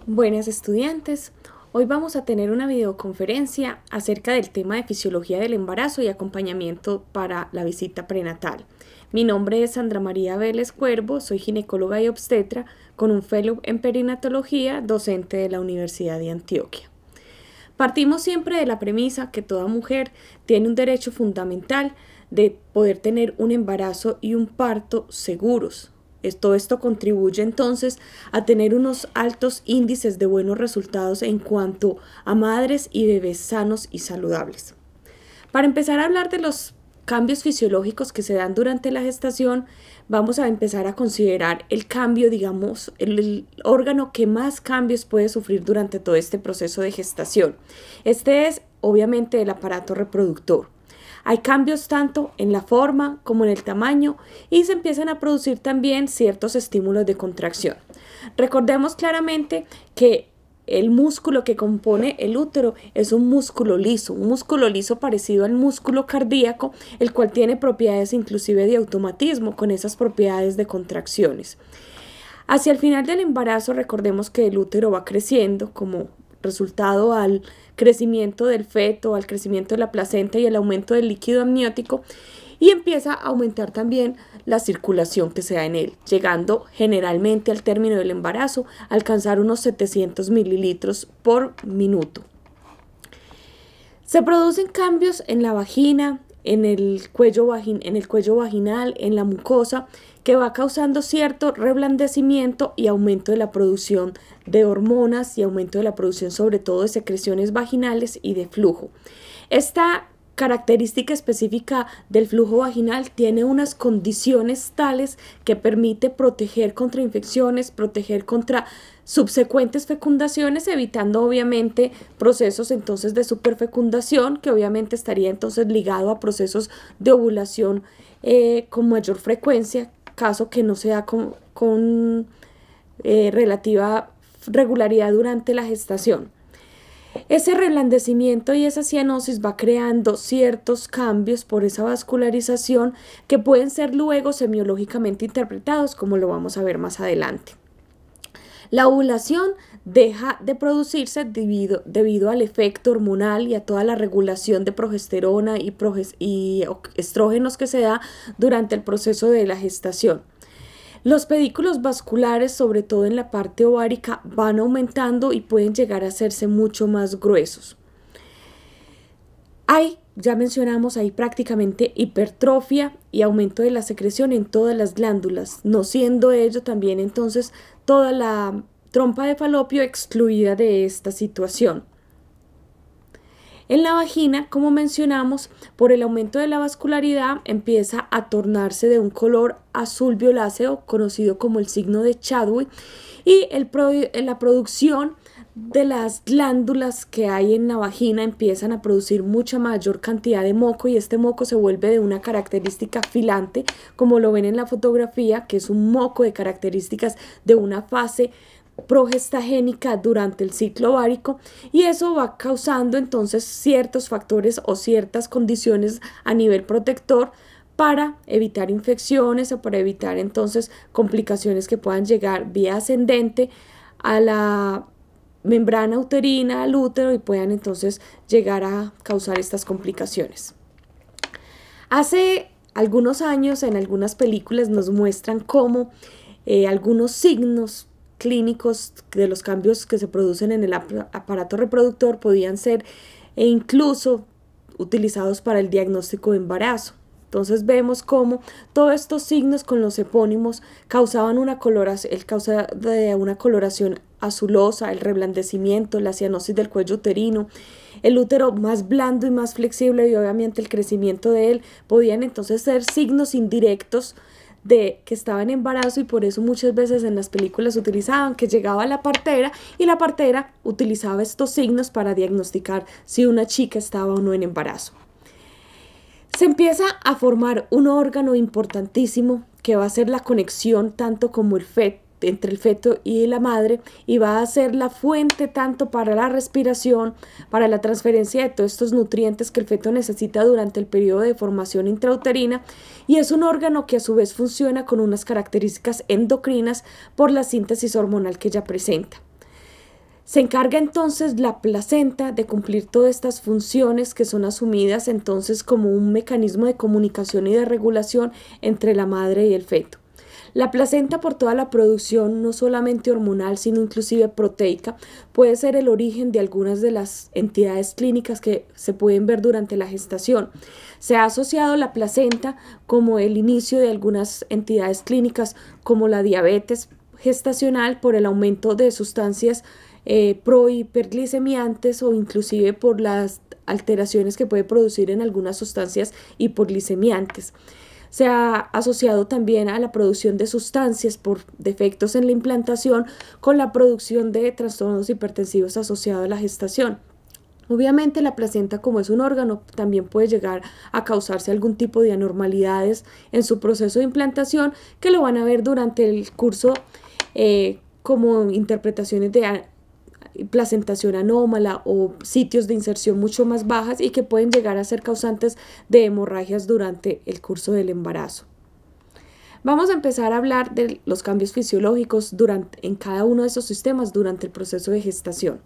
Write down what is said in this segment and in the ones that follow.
Buenas estudiantes, hoy vamos a tener una videoconferencia acerca del tema de fisiología del embarazo y acompañamiento para la visita prenatal. Mi nombre es Sandra María Vélez Cuervo, soy ginecóloga y obstetra con un fellow en perinatología, docente de la Universidad de Antioquia. Partimos siempre de la premisa que toda mujer tiene un derecho fundamental de poder tener un embarazo y un parto seguros. Todo esto contribuye entonces a tener unos altos índices de buenos resultados en cuanto a madres y bebés sanos y saludables. Para empezar a hablar de los cambios fisiológicos que se dan durante la gestación, vamos a empezar a considerar el cambio, digamos, el órgano que más cambios puede sufrir durante todo este proceso de gestación. Este es obviamente el aparato reproductor. Hay cambios tanto en la forma como en el tamaño y se empiezan a producir también ciertos estímulos de contracción. Recordemos claramente que el músculo que compone el útero es un músculo liso parecido al músculo cardíaco, el cual tiene propiedades inclusive de automatismo con esas propiedades de contracciones. Hacia el final del embarazo, recordemos que el útero va creciendo como resultado al crecimiento del feto, al crecimiento de la placenta y el aumento del líquido amniótico, y empieza a aumentar también la circulación que se da en él, llegando generalmente al término del embarazo a alcanzar unos 700 mililitros por minuto. Se producen cambios en la vagina, en el cuello vaginal, en la mucosa, que va causando cierto reblandecimiento y aumento de la producción de hormonas y aumento de la producción sobre todo de secreciones vaginales y de flujo. Esta característica específica del flujo vaginal tiene unas condiciones tales que permite proteger contra infecciones, proteger contra subsecuentes fecundaciones, evitando obviamente procesos entonces de superfecundación, que obviamente estaría entonces ligado a procesos de ovulación con mayor frecuencia, caso que no sea con relativa regularidad durante la gestación. Ese reblandecimiento y esa cianosis va creando ciertos cambios por esa vascularización que pueden ser luego semiológicamente interpretados, como lo vamos a ver más adelante. La ovulación deja de producirse debido al efecto hormonal y a toda la regulación de progesterona y estrógenos que se da durante el proceso de la gestación. Los pedículos vasculares, sobre todo en la parte ovárica, van aumentando y pueden llegar a hacerse mucho más gruesos. Ya mencionamos, hay prácticamente hipertrofia y aumento de la secreción en todas las glándulas, no siendo ello también entonces toda la trompa de falopio excluida de esta situación. En la vagina, como mencionamos, por el aumento de la vascularidad empieza a tornarse de un color azul violáceo, conocido como el signo de Chadwick, y la producción de las glándulas que hay en la vagina empiezan a producir mucha mayor cantidad de moco, y este moco se vuelve de una característica filante, como lo ven en la fotografía, que es un moco de características de una fase progestagénica durante el ciclo ovárico, y eso va causando entonces ciertos factores o ciertas condiciones a nivel protector para evitar infecciones o para evitar entonces complicaciones que puedan llegar vía ascendente a la membrana uterina, al útero, y puedan entonces llegar a causar estas complicaciones. Hace algunos años en algunas películas nos muestran cómo algunos signos clínicos de los cambios que se producen en el aparato reproductor podían ser incluso utilizados para el diagnóstico de embarazo. Entonces vemos cómo todos estos signos con los epónimos causaban una coloración azulosa, el reblandecimiento, la cianosis del cuello uterino, el útero más blando y más flexible, y obviamente el crecimiento de él podían entonces ser signos indirectos de que estaba en embarazo, y por eso muchas veces en las películas utilizaban que llegaba la partera y la partera utilizaba estos signos para diagnosticar si una chica estaba o no en embarazo. Se empieza a formar un órgano importantísimo que va a ser la conexión tanto como entre el feto y la madre, y va a ser la fuente tanto para la respiración, para la transferencia de todos estos nutrientes que el feto necesita durante el periodo de formación intrauterina, y es un órgano que a su vez funciona con unas características endocrinas por la síntesis hormonal que ella presenta. Se encarga entonces la placenta de cumplir todas estas funciones que son asumidas entonces como un mecanismo de comunicación y de regulación entre la madre y el feto. La placenta, por toda la producción no solamente hormonal sino inclusive proteica, puede ser el origen de algunas de las entidades clínicas que se pueden ver durante la gestación. Se ha asociado la placenta como el inicio de algunas entidades clínicas como la diabetes gestacional por el aumento de sustancias prohiperglicemiantes o inclusive por las alteraciones que puede producir en algunas sustancias hipoglicemiantes. Se ha asociado también a la producción de sustancias por defectos en la implantación con la producción de trastornos hipertensivos asociados a la gestación. Obviamente la placenta, como es un órgano, también puede llegar a causarse algún tipo de anormalidades en su proceso de implantación que lo van a ver durante el curso como interpretaciones de placentación anómala o sitios de inserción mucho más bajas y que pueden llegar a ser causantes de hemorragias durante el curso del embarazo. Vamos a empezar a hablar de los cambios fisiológicos en cada uno de esos sistemas durante el proceso de gestación.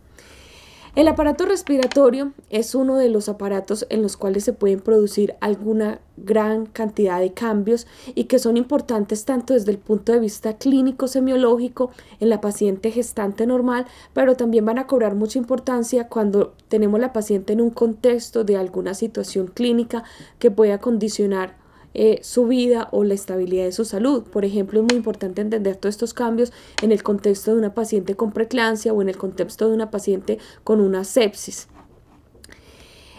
El aparato respiratorio es uno de los aparatos en los cuales se pueden producir alguna gran cantidad de cambios y que son importantes tanto desde el punto de vista clínico semiológico en la paciente gestante normal, pero también van a cobrar mucha importancia cuando tenemos la paciente en un contexto de alguna situación clínica que pueda condicionar su vida o la estabilidad de su salud. Por ejemplo, es muy importante entender todos estos cambios en el contexto de una paciente con preeclampsia o en el contexto de una paciente con una sepsis.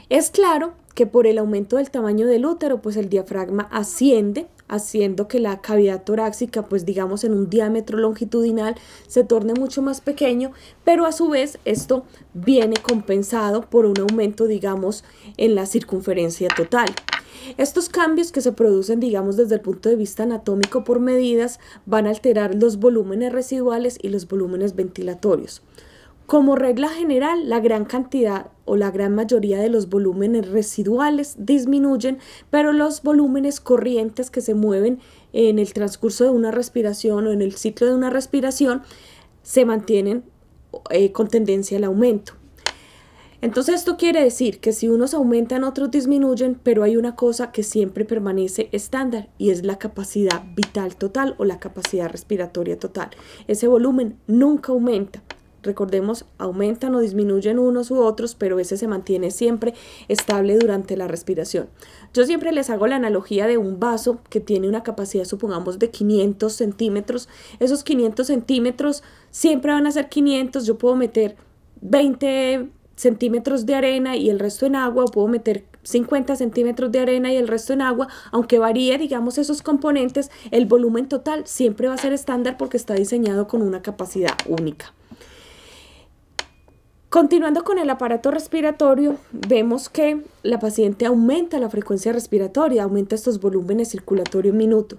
Es claro que por el aumento del tamaño del útero, pues el diafragma asciende, haciendo que la cavidad torácica, pues digamos en un diámetro longitudinal, se torne mucho más pequeño, pero a su vez esto viene compensado por un aumento, digamos, en la circunferencia total. Estos cambios que se producen, digamos, desde el punto de vista anatómico por medidas, van a alterar los volúmenes residuales y los volúmenes ventilatorios. Como regla general, la gran cantidad o la gran mayoría de los volúmenes residuales disminuyen, pero los volúmenes corrientes que se mueven en el transcurso de una respiración o en el ciclo de una respiración se mantienen con tendencia al aumento. Entonces esto quiere decir que si unos aumentan, otros disminuyen, pero hay una cosa que siempre permanece estándar y es la capacidad vital total o la capacidad respiratoria total. Ese volumen nunca aumenta. Recordemos, aumentan o disminuyen unos u otros, pero ese se mantiene siempre estable durante la respiración. Yo siempre les hago la analogía de un vaso que tiene una capacidad, supongamos, de 500 centímetros. Esos 500 centímetros siempre van a ser 500. Yo puedo meter 20 centímetros de arena y el resto en agua, o puedo meter 50 centímetros de arena y el resto en agua, aunque varíe, digamos, esos componentes, el volumen total siempre va a ser estándar porque está diseñado con una capacidad única. Continuando con el aparato respiratorio, vemos que la paciente aumenta la frecuencia respiratoria, aumenta estos volúmenes circulatorios minuto.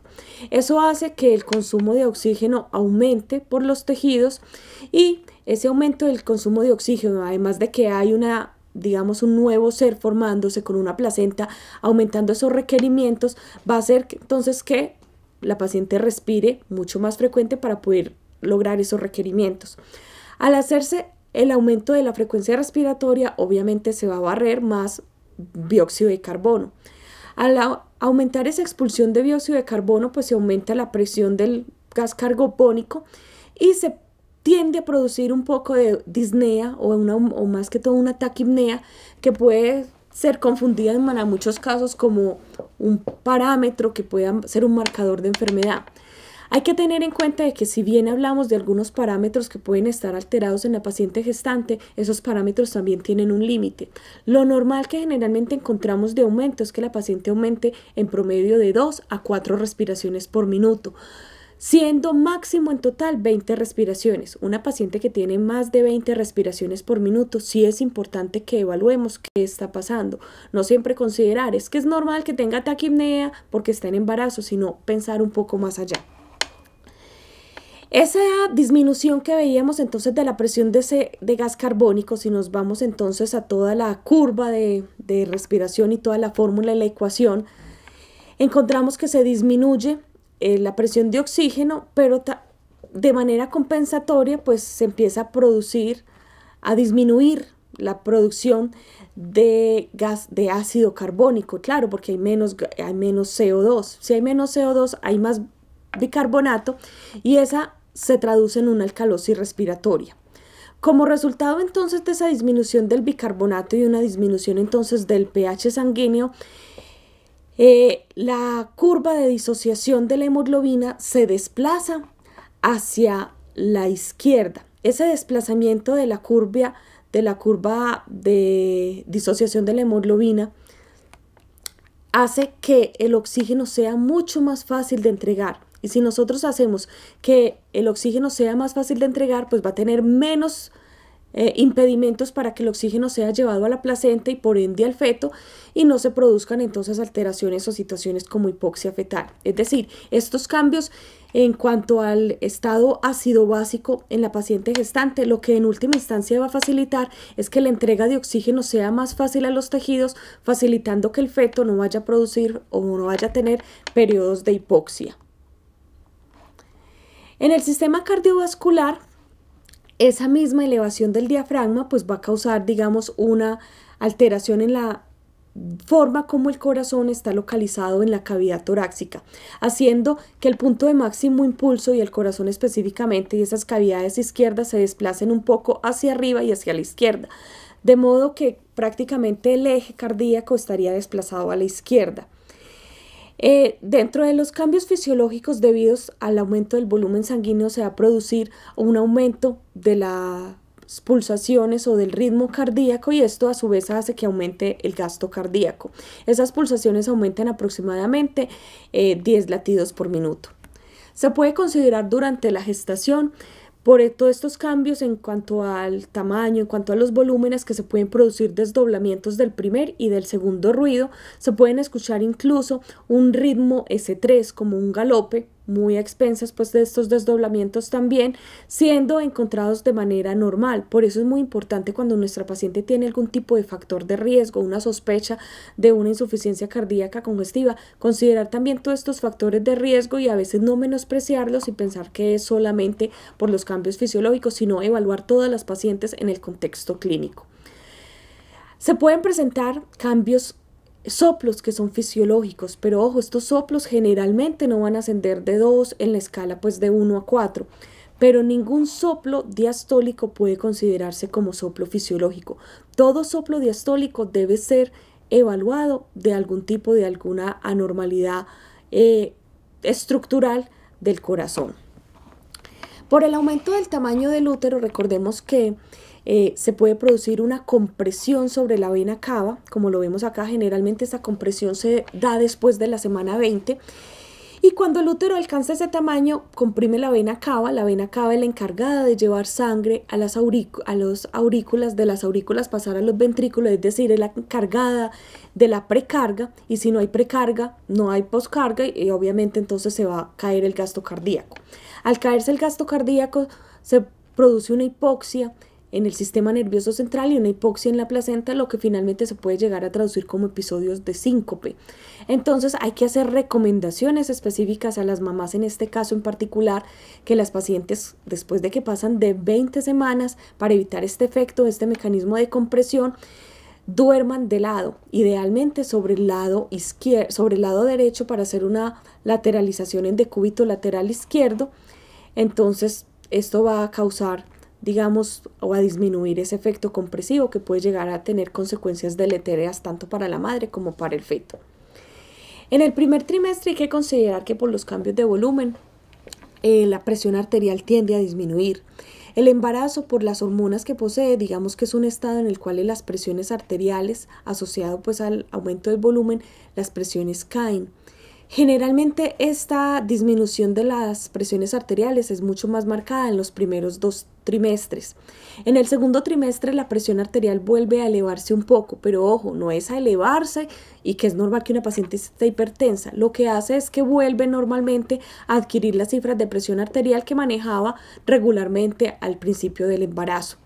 Eso hace que el consumo de oxígeno aumente por los tejidos y ese aumento del consumo de oxígeno, además de que hay digamos, un nuevo ser formándose con una placenta, aumentando esos requerimientos, va a hacer entonces que la paciente respire mucho más frecuente para poder lograr esos requerimientos. Al hacerse el aumento de la frecuencia respiratoria, obviamente se va a barrer más dióxido de carbono. Al aumentar esa expulsión de dióxido de carbono, pues se aumenta la presión del gas carbónico y se tiende a producir un poco de disnea o más que todo una taquipnea que puede ser confundida en muchos casos como un parámetro que pueda ser un marcador de enfermedad. Hay que tener en cuenta de que si bien hablamos de algunos parámetros que pueden estar alterados en la paciente gestante, esos parámetros también tienen un límite. Lo normal que generalmente encontramos de aumento es que la paciente aumente en promedio de 2 a 4 respiraciones por minuto, siendo máximo en total 20 respiraciones. Una paciente que tiene más de 20 respiraciones por minuto, sí es importante que evaluemos qué está pasando. No siempre considerar, es que es normal que tenga taquipnea porque está en embarazo, sino pensar un poco más allá. Esa disminución que veíamos entonces de la presión de gas carbónico, si nos vamos entonces a toda la curva de respiración y toda la fórmula y la ecuación, encontramos que se disminuye la presión de oxígeno, pero de manera compensatoria pues se empieza a producir a disminuir la producción de gas de ácido carbónico, claro, porque hay menos CO2. Si hay menos CO2, hay más bicarbonato y esa se traduce en una alcalosis respiratoria. Como resultado entonces de esa disminución del bicarbonato y una disminución entonces del pH sanguíneo, la curva de disociación de la hemoglobina se desplaza hacia la izquierda. Ese desplazamiento de la curva de disociación de la hemoglobina hace que el oxígeno sea mucho más fácil de entregar. Y si nosotros hacemos que el oxígeno sea más fácil de entregar, pues va a tener menos impedimentos para que el oxígeno sea llevado a la placenta y por ende al feto y no se produzcan entonces alteraciones o situaciones como hipoxia fetal. Es decir, estos cambios en cuanto al estado ácido básico en la paciente gestante, lo que en última instancia va a facilitar es que la entrega de oxígeno sea más fácil a los tejidos, facilitando que el feto no vaya a producir o no vaya a tener periodos de hipoxia. En el sistema cardiovascular, esa misma elevación del diafragma pues va a causar, digamos, una alteración en la forma como el corazón está localizado en la cavidad torácica, haciendo que el punto de máximo impulso y el corazón específicamente y esas cavidades izquierdas se desplacen un poco hacia arriba y hacia la izquierda, de modo que prácticamente el eje cardíaco estaría desplazado a la izquierda. Dentro de los cambios fisiológicos debidos al aumento del volumen sanguíneo se va a producir un aumento de las pulsaciones o del ritmo cardíaco y esto a su vez hace que aumente el gasto cardíaco. Esas pulsaciones aumentan aproximadamente 10 latidos por minuto. Se puede considerar durante la gestación por todos estos cambios en cuanto al tamaño, en cuanto a los volúmenes que se pueden producir desdoblamientos del primer y del segundo ruido, se pueden escuchar incluso un ritmo S3 como un galope, muy a expensas pues de estos desdoblamientos también, siendo encontrados de manera normal. Por eso es muy importante cuando nuestra paciente tiene algún tipo de factor de riesgo, una sospecha de una insuficiencia cardíaca congestiva, considerar también todos estos factores de riesgo y a veces no menospreciarlos y pensar que es solamente por los cambios fisiológicos, sino evaluar todas las pacientes en el contexto clínico. Se pueden presentar cambios soplos que son fisiológicos, pero ojo, estos soplos generalmente no van a ascender de 2 en la escala pues de 1 a 4, pero ningún soplo diastólico puede considerarse como soplo fisiológico. Todo soplo diastólico debe ser evaluado de algún tipo de alguna anormalidad estructural del corazón. Por el aumento del tamaño del útero, recordemos que se puede producir una compresión sobre la vena cava, como lo vemos acá. Generalmente esta compresión se da después de la semana 20 y cuando el útero alcanza ese tamaño comprime la vena cava. La vena cava es la encargada de llevar sangre a las aurículas, de las aurículas pasar a los ventrículos, es decir, es la encargada de la precarga y si no hay precarga no hay poscarga y obviamente entonces se va a caer el gasto cardíaco. Al caerse el gasto cardíaco se produce una hipoxia en el sistema nervioso central y una hipoxia en la placenta, lo que finalmente se puede llegar a traducir como episodios de síncope. Entonces hay que hacer recomendaciones específicas a las mamás en este caso en particular, que las pacientes después de que pasan de 20 semanas para evitar este efecto, este mecanismo de compresión, duerman de lado, idealmente sobre el lado izquierdo, sobre el lado derecho para hacer una lateralización en decúbito lateral izquierdo. Entonces esto va a causar, digamos, o a disminuir ese efecto compresivo que puede llegar a tener consecuencias deletéreas tanto para la madre como para el feto. En el primer trimestre hay que considerar que por los cambios de volumen la presión arterial tiende a disminuir. El embarazo, por las hormonas que posee, digamos que es un estado en el cual las presiones arteriales, asociado pues al aumento del volumen, las presiones caen. Generalmente esta disminución de las presiones arteriales es mucho más marcada en los primeros 2 trimestres. En el segundo trimestre la presión arterial vuelve a elevarse un poco, pero ojo, no es a elevarse y que es normal que una paciente esté hipertensa. Lo que hace es que vuelve normalmente a adquirir las cifras de presión arterial que manejaba regularmente al principio del embarazo.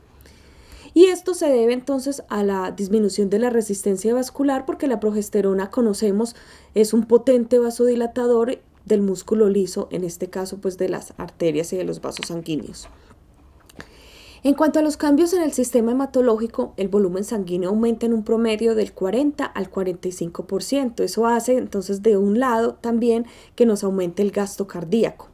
Y esto se debe entonces a la disminución de la resistencia vascular porque la progesterona, conocemos, es un potente vasodilatador del músculo liso, en este caso pues de las arterias y de los vasos sanguíneos. En cuanto a los cambios en el sistema hematológico, el volumen sanguíneo aumenta en un promedio del 40 al 45%. Eso hace entonces de un lado también que nos aumente el gasto cardíaco.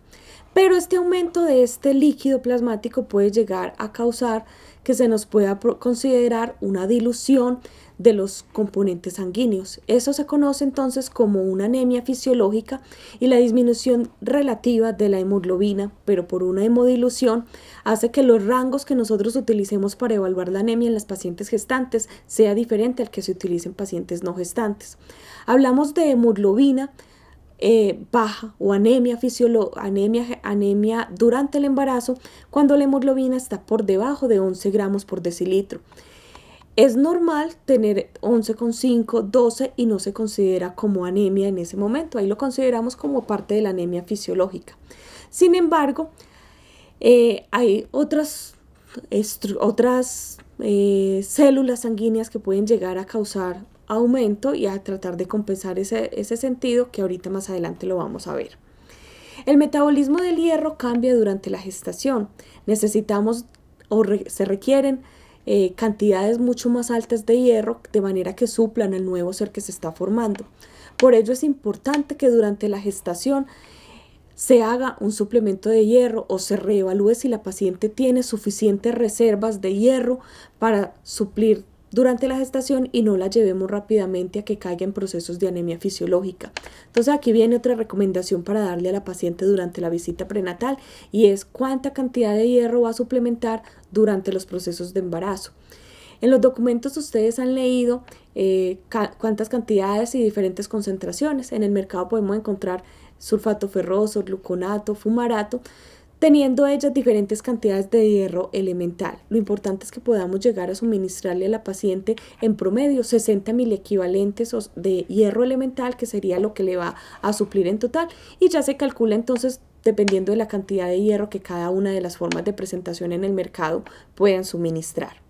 Pero este aumento de este líquido plasmático puede llegar a causar que se nos pueda considerar una dilución de los componentes sanguíneos. Eso se conoce entonces como una anemia fisiológica y la disminución relativa de la hemoglobina, pero por una hemodilución, hace que los rangos que nosotros utilicemos para evaluar la anemia en las pacientes gestantes sea diferente al que se utiliza en pacientes no gestantes. Hablamos de hemoglobina baja o anemia durante el embarazo cuando la hemoglobina está por debajo de 11 gramos por decilitro. Es normal tener 11,5, 12 y no se considera como anemia en ese momento. Ahí lo consideramos como parte de la anemia fisiológica. Sin embargo, hay otras células sanguíneas que pueden llegar a causar aumento y a tratar de compensar ese sentido que ahorita más adelante lo vamos a ver. El metabolismo del hierro cambia durante la gestación. Necesitamos se requieren cantidades mucho más altas de hierro de manera que suplan el nuevo ser que se está formando. Por ello es importante que durante la gestación se haga un suplemento de hierro o se reevalúe si la paciente tiene suficientes reservas de hierro para suplir durante la gestación y no la llevemos rápidamente a que caiga en procesos de anemia fisiológica. Entonces aquí viene otra recomendación para darle a la paciente durante la visita prenatal y es cuánta cantidad de hierro va a suplementar durante los procesos de embarazo. En los documentos ustedes han leído cuántas cantidades y diferentes concentraciones. En el mercado podemos encontrar sulfato ferroso, gluconato, fumarato, teniendo ellas diferentes cantidades de hierro elemental. Lo importante es que podamos llegar a suministrarle a la paciente en promedio 60 miliequivalentes de hierro elemental, que sería lo que le va a suplir en total, y ya se calcula entonces dependiendo de la cantidad de hierro que cada una de las formas de presentación en el mercado puedan suministrar.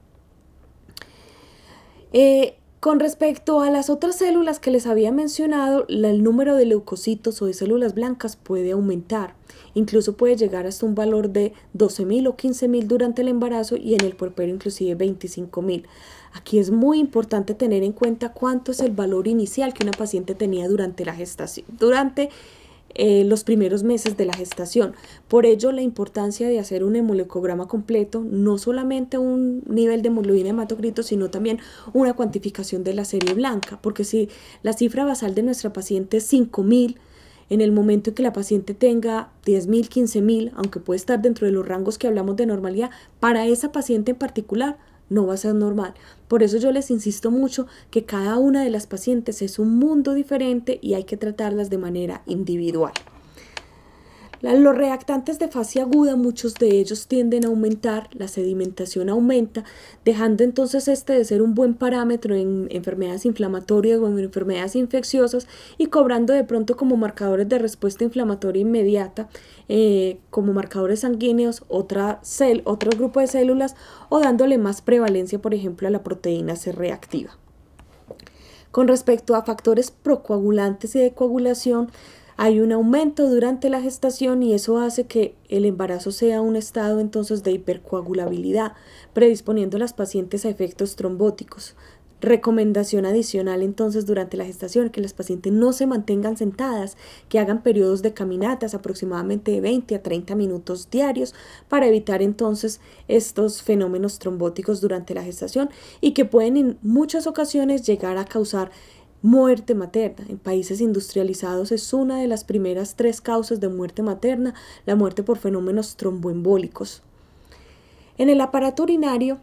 Con respecto a las otras células que les había mencionado, el número de leucocitos o de células blancas puede aumentar. Incluso puede llegar hasta un valor de 12.000 o 15.000 durante el embarazo y en el puerperio inclusive 25.000. Aquí es muy importante tener en cuenta cuánto es el valor inicial que una paciente tenía durante la gestación, los primeros meses de la gestación. Por ello, la importancia de hacer un hemolecograma completo, no solamente un nivel de hemoglobina y hematocrito, sino también una cuantificación de la serie blanca, porque si la cifra basal de nuestra paciente es 5.000, en el momento en que la paciente tenga 10.000, 15.000, aunque puede estar dentro de los rangos que hablamos de normalidad, para esa paciente en particular no va a ser normal. Por eso yo les insisto mucho que cada una de las pacientes es un mundo diferente y hay que tratarlas de manera individual. Los reactantes de fase aguda, muchos de ellos tienden a aumentar, la sedimentación aumenta, dejando entonces de ser un buen parámetro en enfermedades inflamatorias o en enfermedades infecciosas y cobrando de pronto como marcadores de respuesta inflamatoria inmediata, como marcadores sanguíneos, otro grupo de células o dándole más prevalencia, por ejemplo, a la proteína C reactiva. Con respecto a factores procoagulantes y de coagulación, hay un aumento durante la gestación y eso hace que el embarazo sea un estado entonces de hipercoagulabilidad, predisponiendo a las pacientes a efectos trombóticos. Recomendación adicional entonces durante la gestación, que las pacientes no se mantengan sentadas, que hagan periodos de caminatas aproximadamente de 20 a 30 minutos diarios para evitar entonces estos fenómenos trombóticos durante la gestación y que pueden en muchas ocasiones llegar a causar muerte materna. En países industrializados es una de las primeras 3 causas de muerte materna, la muerte por fenómenos tromboembólicos. En el aparato urinario,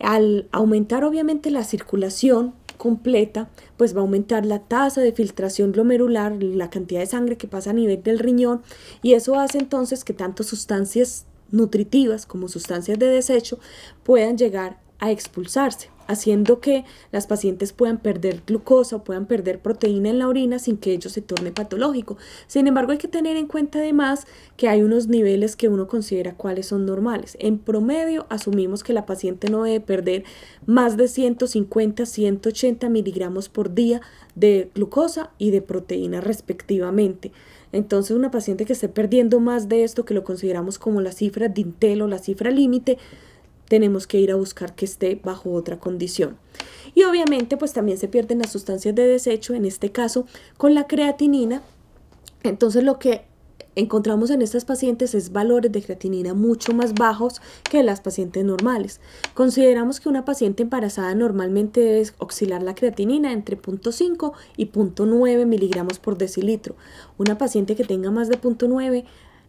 al aumentar obviamente la circulación completa, pues va a aumentar la tasa de filtración glomerular, la cantidad de sangre que pasa a nivel del riñón y eso hace entonces que tanto sustancias nutritivas como sustancias de desecho puedan llegar a expulsarse, haciendo que las pacientes puedan perder glucosa o puedan perder proteína en la orina sin que ello se torne patológico. Sin embargo, hay que tener en cuenta además que hay unos niveles que uno considera cuáles son normales. En promedio, asumimos que la paciente no debe perder más de 150, 180 miligramos por día de glucosa y de proteína respectivamente. Entonces, una paciente que esté perdiendo más de esto, que lo consideramos como la cifra dintel o la cifra límite, tenemos que ir a buscar que esté bajo otra condición. Y obviamente pues también se pierden las sustancias de desecho, en este caso con la creatinina. Entonces lo que encontramos en estas pacientes es valores de creatinina mucho más bajos que las pacientes normales. Consideramos que una paciente embarazada normalmente debe oscilar la creatinina entre 0,5 y 0,9 miligramos por decilitro. Una paciente que tenga más de 0,9,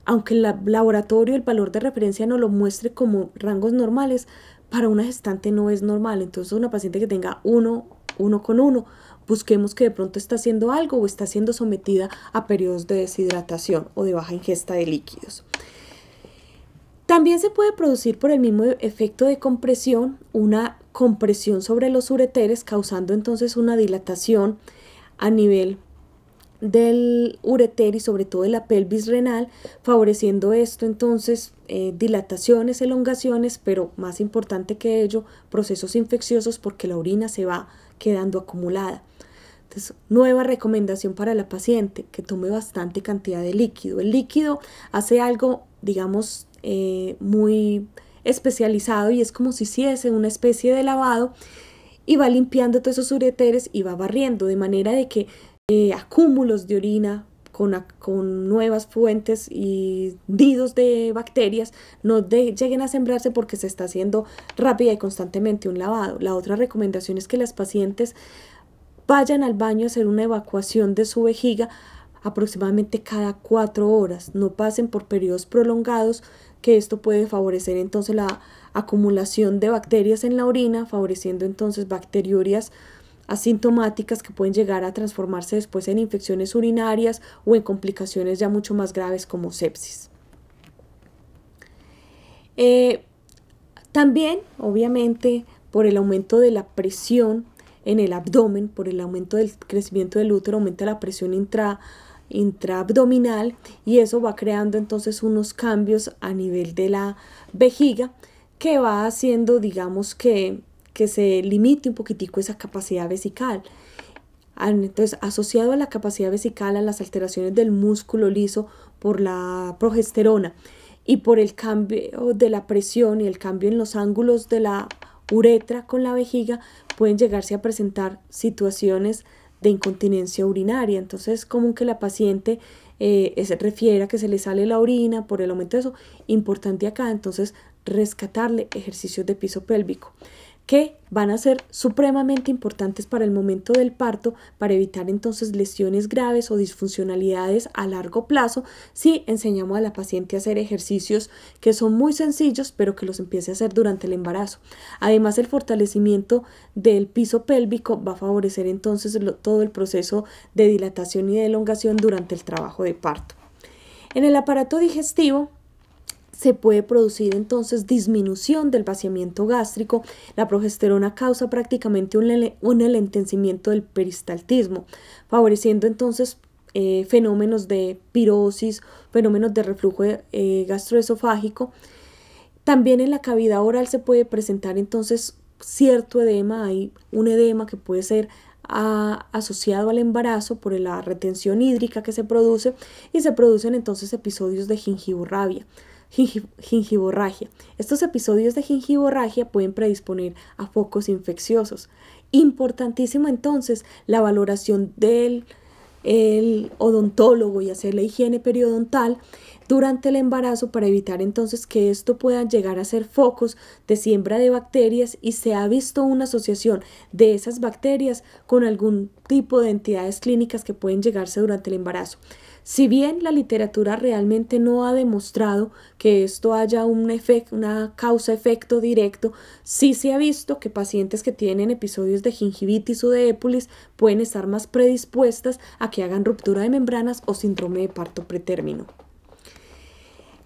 aunque el laboratorio, el valor de referencia no lo muestre como rangos normales, para una gestante no es normal. Entonces una paciente que tenga 1,1, busquemos que de pronto está haciendo algo o está siendo sometida a periodos de deshidratación o de baja ingesta de líquidos. También se puede producir por el mismo efecto de compresión una compresión sobre los ureteres, causando entonces una dilatación a nivel del ureter y sobre todo de la pelvis renal, favoreciendo esto entonces dilataciones, elongaciones, pero más importante que ello, procesos infecciosos porque la orina se va quedando acumulada. Entonces, nueva recomendación para la paciente, que tome bastante cantidad de líquido. El líquido hace algo, digamos, muy especializado y es como si hiciese una especie de lavado y va limpiando todos esos ureteres y va barriendo, de manera de que acúmulos de orina con nuevas fuentes y nidos de bacterias no lleguen a sembrarse porque se está haciendo rápida y constantemente un lavado. La otra recomendación es que las pacientes vayan al baño a hacer una evacuación de su vejiga aproximadamente cada 4 horas, no pasen por periodos prolongados, que esto puede favorecer entonces la acumulación de bacterias en la orina, favoreciendo entonces bacteriurias asintomáticas que pueden llegar a transformarse después en infecciones urinarias o en complicaciones ya mucho más graves como sepsis. También, obviamente, por el aumento de la presión en el abdomen, por el aumento del crecimiento del útero, aumenta la presión intraabdominal y eso va creando entonces unos cambios a nivel de la vejiga que va haciendo, digamos, que se limite un poquitico esa capacidad vesical. Entonces, asociado a la capacidad vesical, a las alteraciones del músculo liso por la progesterona y por el cambio de la presión y el cambio en los ángulos de la uretra con la vejiga, pueden llegarse a presentar situaciones de incontinencia urinaria. Entonces es común que la paciente se refiera que se le sale la orina por el aumento de eso. Importante acá entonces rescatarle ejercicios de piso pélvico que van a ser supremamente importantes para el momento del parto, para evitar entonces lesiones graves o disfuncionalidades a largo plazo si enseñamos a la paciente a hacer ejercicios que son muy sencillos pero que los empiece a hacer durante el embarazo. Además, el fortalecimiento del piso pélvico va a favorecer entonces todo el proceso de dilatación y de elongación durante el trabajo de parto. En el aparato digestivo se puede producir entonces disminución del vaciamiento gástrico. La progesterona causa prácticamente un enlentecimiento del peristaltismo, favoreciendo entonces fenómenos de pirosis, fenómenos de reflujo gastroesofágico. También en la cavidad oral se puede presentar entonces cierto edema. Hay un edema que puede ser asociado al embarazo por la retención hídrica que se produce y se producen entonces episodios de gingivorragia. Estos episodios de gingivorragia pueden predisponer a focos infecciosos. Importantísimo entonces la valoración del odontólogo y hacer la higiene periodontal durante el embarazo para evitar entonces que esto pueda llegar a ser focos de siembra de bacterias y se ha visto una asociación de esas bacterias con algún tipo de entidades clínicas que pueden llegarse durante el embarazo. Si bien la literatura realmente no ha demostrado que esto haya una causa-efecto directo, sí se ha visto que pacientes que tienen episodios de gingivitis o de épulis pueden estar más predispuestas a que hagan ruptura de membranas o síndrome de parto pretérmino.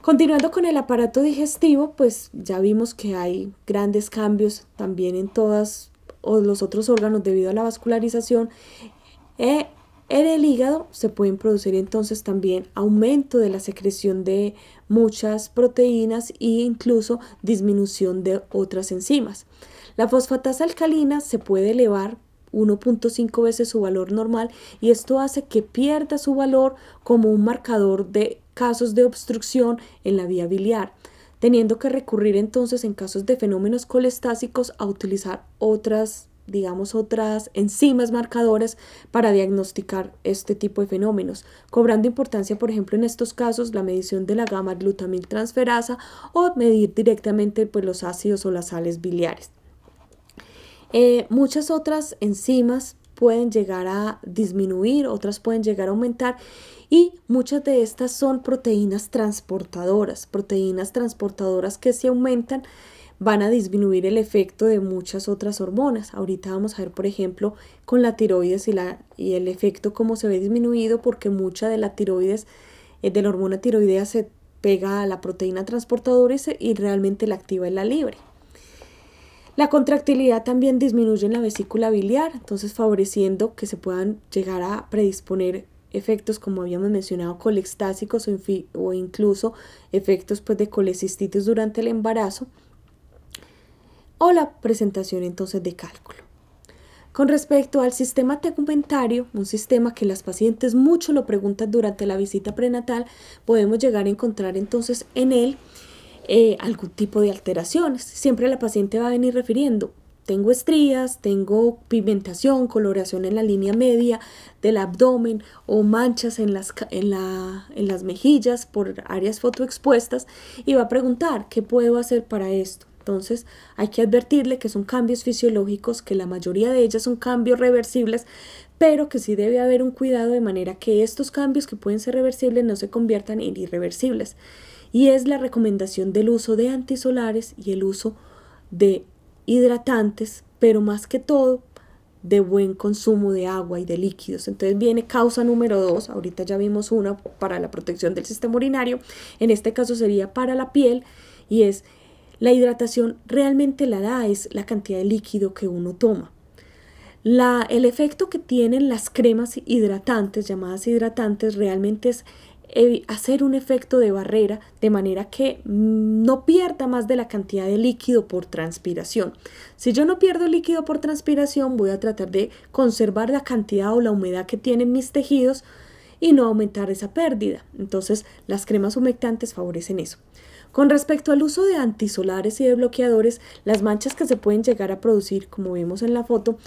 Continuando con el aparato digestivo, pues ya vimos que hay grandes cambios también en todos los otros órganos debido a la vascularización. En el hígado se pueden producir entonces también aumento de la secreción de muchas proteínas e incluso disminución de otras enzimas. La fosfatasa alcalina se puede elevar 1.5 veces su valor normal y esto hace que pierda su valor como un marcador de casos de obstrucción en la vía biliar. teniendo que recurrir entonces en casos de fenómenos colestásicos a utilizar otras enzimas marcadoras para diagnosticar este tipo de fenómenos, cobrando importancia, por ejemplo, en estos casos, la medición de la gamma-glutamiltransferasa o medir directamente pues, los ácidos o las sales biliares. Muchas otras enzimas pueden llegar a disminuir, otras pueden llegar a aumentar, y muchas de estas son proteínas transportadoras que si aumentan van a disminuir el efecto de muchas otras hormonas. Ahorita vamos a ver, por ejemplo, con la tiroides y el efecto cómo se ve disminuido, porque mucha de la tiroides, de la hormona tiroidea, se pega a la proteína transportadora y realmente la activa en la libre. La contractilidad también disminuye en la vesícula biliar, entonces favoreciendo que se puedan llegar a predisponer efectos, como habíamos mencionado, colestásicos o incluso efectos pues, de colecistitis durante el embarazo, o la presentación entonces de cálculo. Con respecto al sistema tegumentario, un sistema que las pacientes mucho lo preguntan durante la visita prenatal, podemos llegar a encontrar entonces en él algún tipo de alteraciones. Siempre la paciente va a venir refiriendo: tengo estrías, tengo pigmentación, coloración en la línea media del abdomen o manchas en las mejillas por áreas fotoexpuestas, y va a preguntar ¿qué puedo hacer para esto? Entonces hay que advertirle que son cambios fisiológicos, que la mayoría de ellas son cambios reversibles, pero que sí debe haber un cuidado de manera que estos cambios que pueden ser reversibles no se conviertan en irreversibles. Y es la recomendación del uso de antisolares y el uso de hidratantes, pero más que todo de buen consumo de agua y de líquidos. Entonces viene causa número 2, ahorita ya vimos una para la protección del sistema urinario, en este caso sería para la piel, y es la hidratación. Realmente es la cantidad de líquido que uno toma. El efecto que tienen las cremas hidratantes, llamadas hidratantes, realmente es hacer un efecto de barrera, de manera que no pierda más de la cantidad de líquido por transpiración. Si yo no pierdo líquido por transpiración, voy a tratar de conservar la cantidad o la humedad que tienen mis tejidos y no aumentar esa pérdida. Entonces las cremas humectantes favorecen eso. Con respecto al uso de antisolares y de bloqueadores, las manchas que se pueden llegar a producir, como vemos en la foto,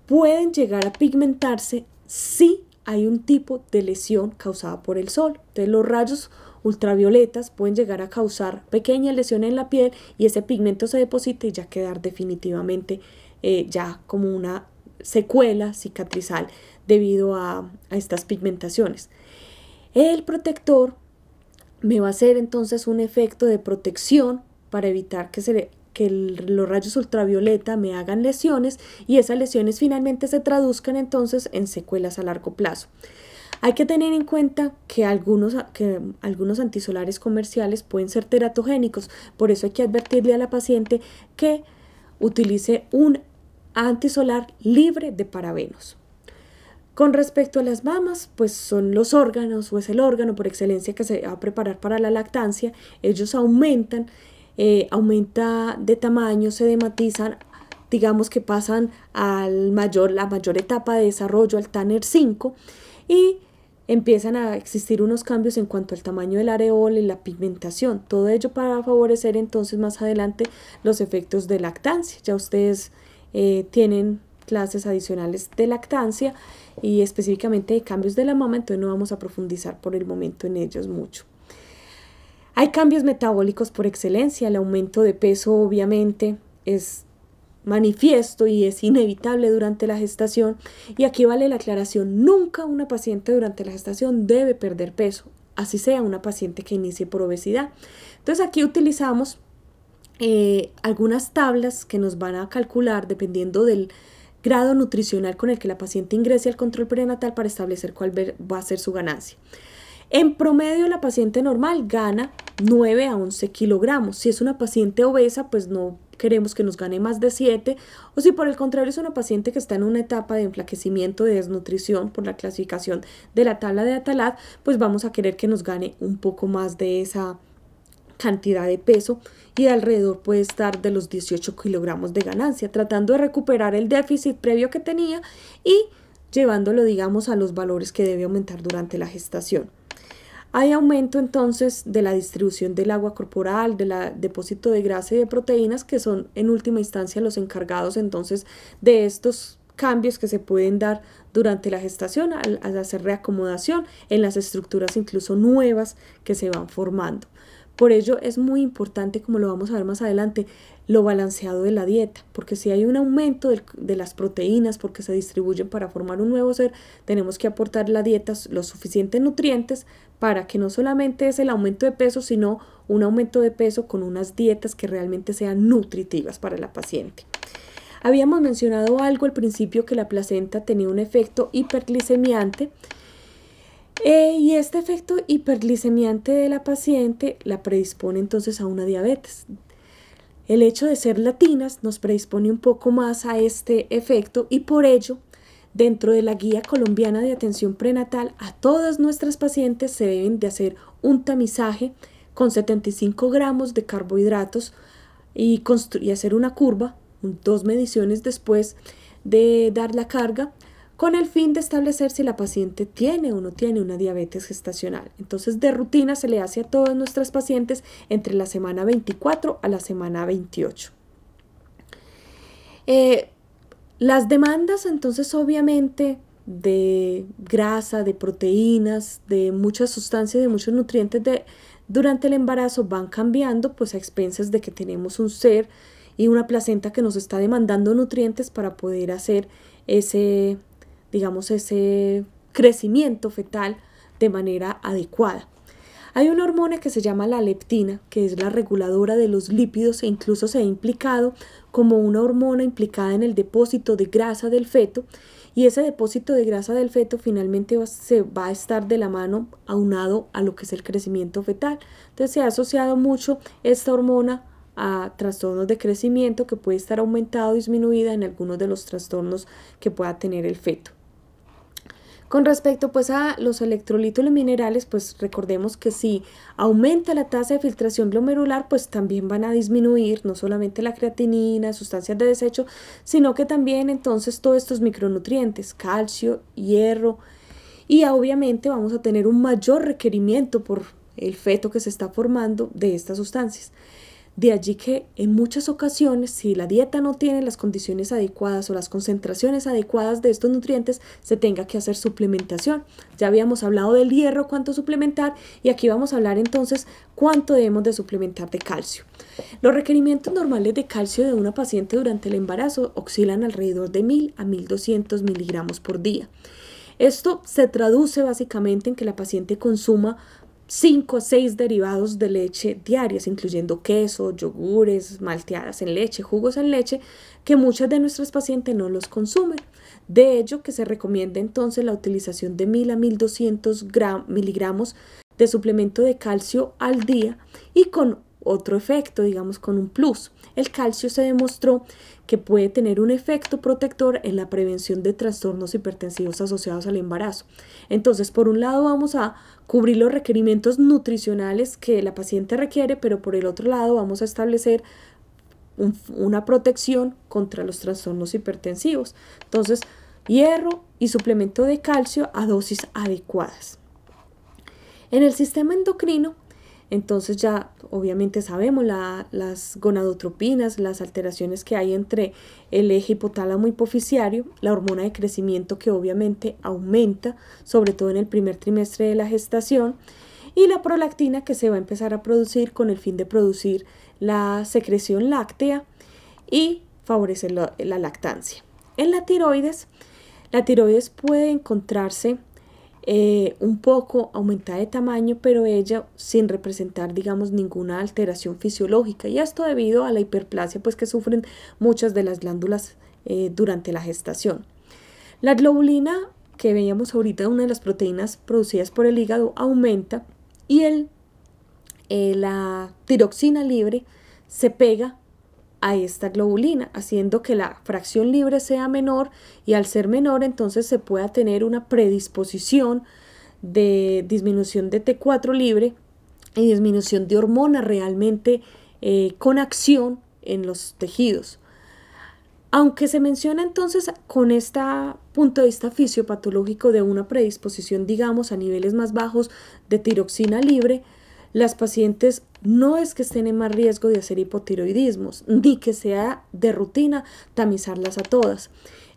pueden llegar a pigmentarse si hay un tipo de lesión causada por el sol. Entonces los rayos ultravioletas pueden llegar a causar pequeñas lesiones en la piel y ese pigmento se deposita y ya quedar definitivamente ya como una secuela cicatrizal debido a estas pigmentaciones. El protector me va a hacer entonces un efecto de protección para evitar que los rayos ultravioleta me hagan lesiones y esas lesiones finalmente se traduzcan entonces en secuelas a largo plazo. Hay que tener en cuenta que algunos antisolares comerciales pueden ser teratogénicos, por eso hay que advertirle a la paciente que utilice un antisolar libre de parabenos. Con respecto a las mamas, pues son los órganos o es el órgano por excelencia que se va a preparar para la lactancia. Ellos aumenta de tamaño, se edematizan, digamos que pasan a la mayor etapa de desarrollo, al Tanner 5, y empiezan a existir unos cambios en cuanto al tamaño del areola y la pigmentación. Todo ello para favorecer entonces más adelante los efectos de lactancia. Ya ustedes tienen clases adicionales de lactancia y específicamente de cambios de la mama, entonces no vamos a profundizar por el momento en ellos mucho. Hay cambios metabólicos por excelencia. El aumento de peso obviamente es manifiesto y es inevitable durante la gestación, y aquí vale la aclaración: nunca una paciente durante la gestación debe perder peso, así sea una paciente que inicie por obesidad. Entonces aquí utilizamos algunas tablas que nos van a calcular dependiendo del grado nutricional con el que la paciente ingrese al control prenatal para establecer cuál va a ser su ganancia. En promedio, la paciente normal gana 9 a 11 kilogramos. Si es una paciente obesa, pues no queremos que nos gane más de 7. O si por el contrario es una paciente que está en una etapa de enflaquecimiento, de desnutrición por la clasificación de la tabla de Atalat, pues vamos a querer que nos gane un poco más de esa cantidad de peso, y de alrededor puede estar de los 18 kilogramos de ganancia, tratando de recuperar el déficit previo que tenía y llevándolo, digamos, a los valores que debe aumentar durante la gestación. hay aumento entonces de la distribución del agua corporal, del depósito de grasa y de proteínas, que son en última instancia los encargados entonces de estos cambios que se pueden dar durante la gestación al hacer reacomodación en las estructuras incluso nuevas que se van formando. Por ello es muy importante, como lo vamos a ver más adelante, lo balanceado de la dieta, porque si hay un aumento de las proteínas porque se distribuyen para formar un nuevo ser, tenemos que aportar a la dieta los suficientes nutrientes para que no solamente es el aumento de peso, sino un aumento de peso con unas dietas que realmente sean nutritivas para la paciente. Habíamos mencionado algo al principio, que la placenta tenía un efecto hiperglicemiante, y este efecto hiperglicemiante de la paciente la predispone entonces a una diabetes. El hecho de ser latinas nos predispone un poco más a este efecto, y por ello, dentro de la Guía Colombiana de Atención Prenatal, a todas nuestras pacientes se deben de hacer un tamizaje con 75 gramos de carbohidratos y hacer una curva, 2 mediciones después de dar la carga, con el fin de establecer si la paciente tiene o no tiene una diabetes gestacional. Entonces, de rutina se le hace a todas nuestras pacientes entre la semana 24 a la semana 28. Las demandas, entonces, obviamente, de grasa, de proteínas, de muchas sustancias, de muchos nutrientes durante el embarazo van cambiando, pues a expensas de que tenemos un ser y una placenta que nos está demandando nutrientes para poder hacer ese crecimiento fetal de manera adecuada. Hay una hormona que se llama la leptina, que es la reguladora de los lípidos, e incluso se ha implicado como una hormona implicada en el depósito de grasa del feto, y ese depósito de grasa del feto finalmente se va a estar de la mano aunado a lo que es el crecimiento fetal. Entonces se ha asociado mucho esta hormona a trastornos de crecimiento, que puede estar aumentada o disminuida en algunos de los trastornos que pueda tener el feto. Con respecto pues a los electrolitos y los minerales, pues recordemos que si aumenta la tasa de filtración glomerular, pues también van a disminuir no solamente la creatinina, sustancias de desecho, sino que también entonces todos estos micronutrientes, calcio, hierro, y obviamente vamos a tener un mayor requerimiento por el feto que se está formando de estas sustancias. De allí que en muchas ocasiones, si la dieta no tiene las condiciones adecuadas o las concentraciones adecuadas de estos nutrientes, se tenga que hacer suplementación. Ya habíamos hablado del hierro, cuánto suplementar, y aquí vamos a hablar entonces cuánto debemos de suplementar de calcio. Los requerimientos normales de calcio de una paciente durante el embarazo oscilan alrededor de 1000 a 1200 miligramos por día. Esto se traduce básicamente en que la paciente consuma 5 a 6 derivados de leche diarias, incluyendo queso, yogures, malteadas en leche, jugos en leche, que muchas de nuestras pacientes no los consumen. De ello que se recomienda entonces la utilización de 1000 a 1200 miligramos de suplemento de calcio al día, y con otro efecto, digamos con un plus. El calcio se demostró que puede tener un efecto protector en la prevención de trastornos hipertensivos asociados al embarazo. Entonces, por un lado vamos a cubrir los requerimientos nutricionales que la paciente requiere, pero por el otro lado vamos a establecer una protección contra los trastornos hipertensivos. Entonces, hierro y suplemento de calcio a dosis adecuadas. En el sistema endocrino, entonces ya obviamente sabemos las gonadotropinas, las alteraciones que hay entre el eje hipotálamo hipoficiario, la hormona de crecimiento que obviamente aumenta, sobre todo en el primer trimestre de la gestación, y la prolactina que se va a empezar a producir con el fin de producir la secreción láctea y favorecer la lactancia. En la tiroides puede encontrarse un poco aumentada de tamaño, pero ella sin representar, digamos, ninguna alteración fisiológica, y esto debido a la hiperplasia pues que sufren muchas de las glándulas durante la gestación. La globulina, que veíamos ahorita, una de las proteínas producidas por el hígado, aumenta, y la tiroxina libre se pega a esta globulina, haciendo que la fracción libre sea menor, y al ser menor entonces se pueda tener una predisposición de disminución de T4 libre y disminución de hormona realmente con acción en los tejidos. Aunque se menciona entonces con este punto de vista fisiopatológico de una predisposición, digamos, a niveles más bajos de tiroxina libre, las pacientes no es que estén en más riesgo de hacer hipotiroidismos, ni que sea de rutina tamizarlas a todas.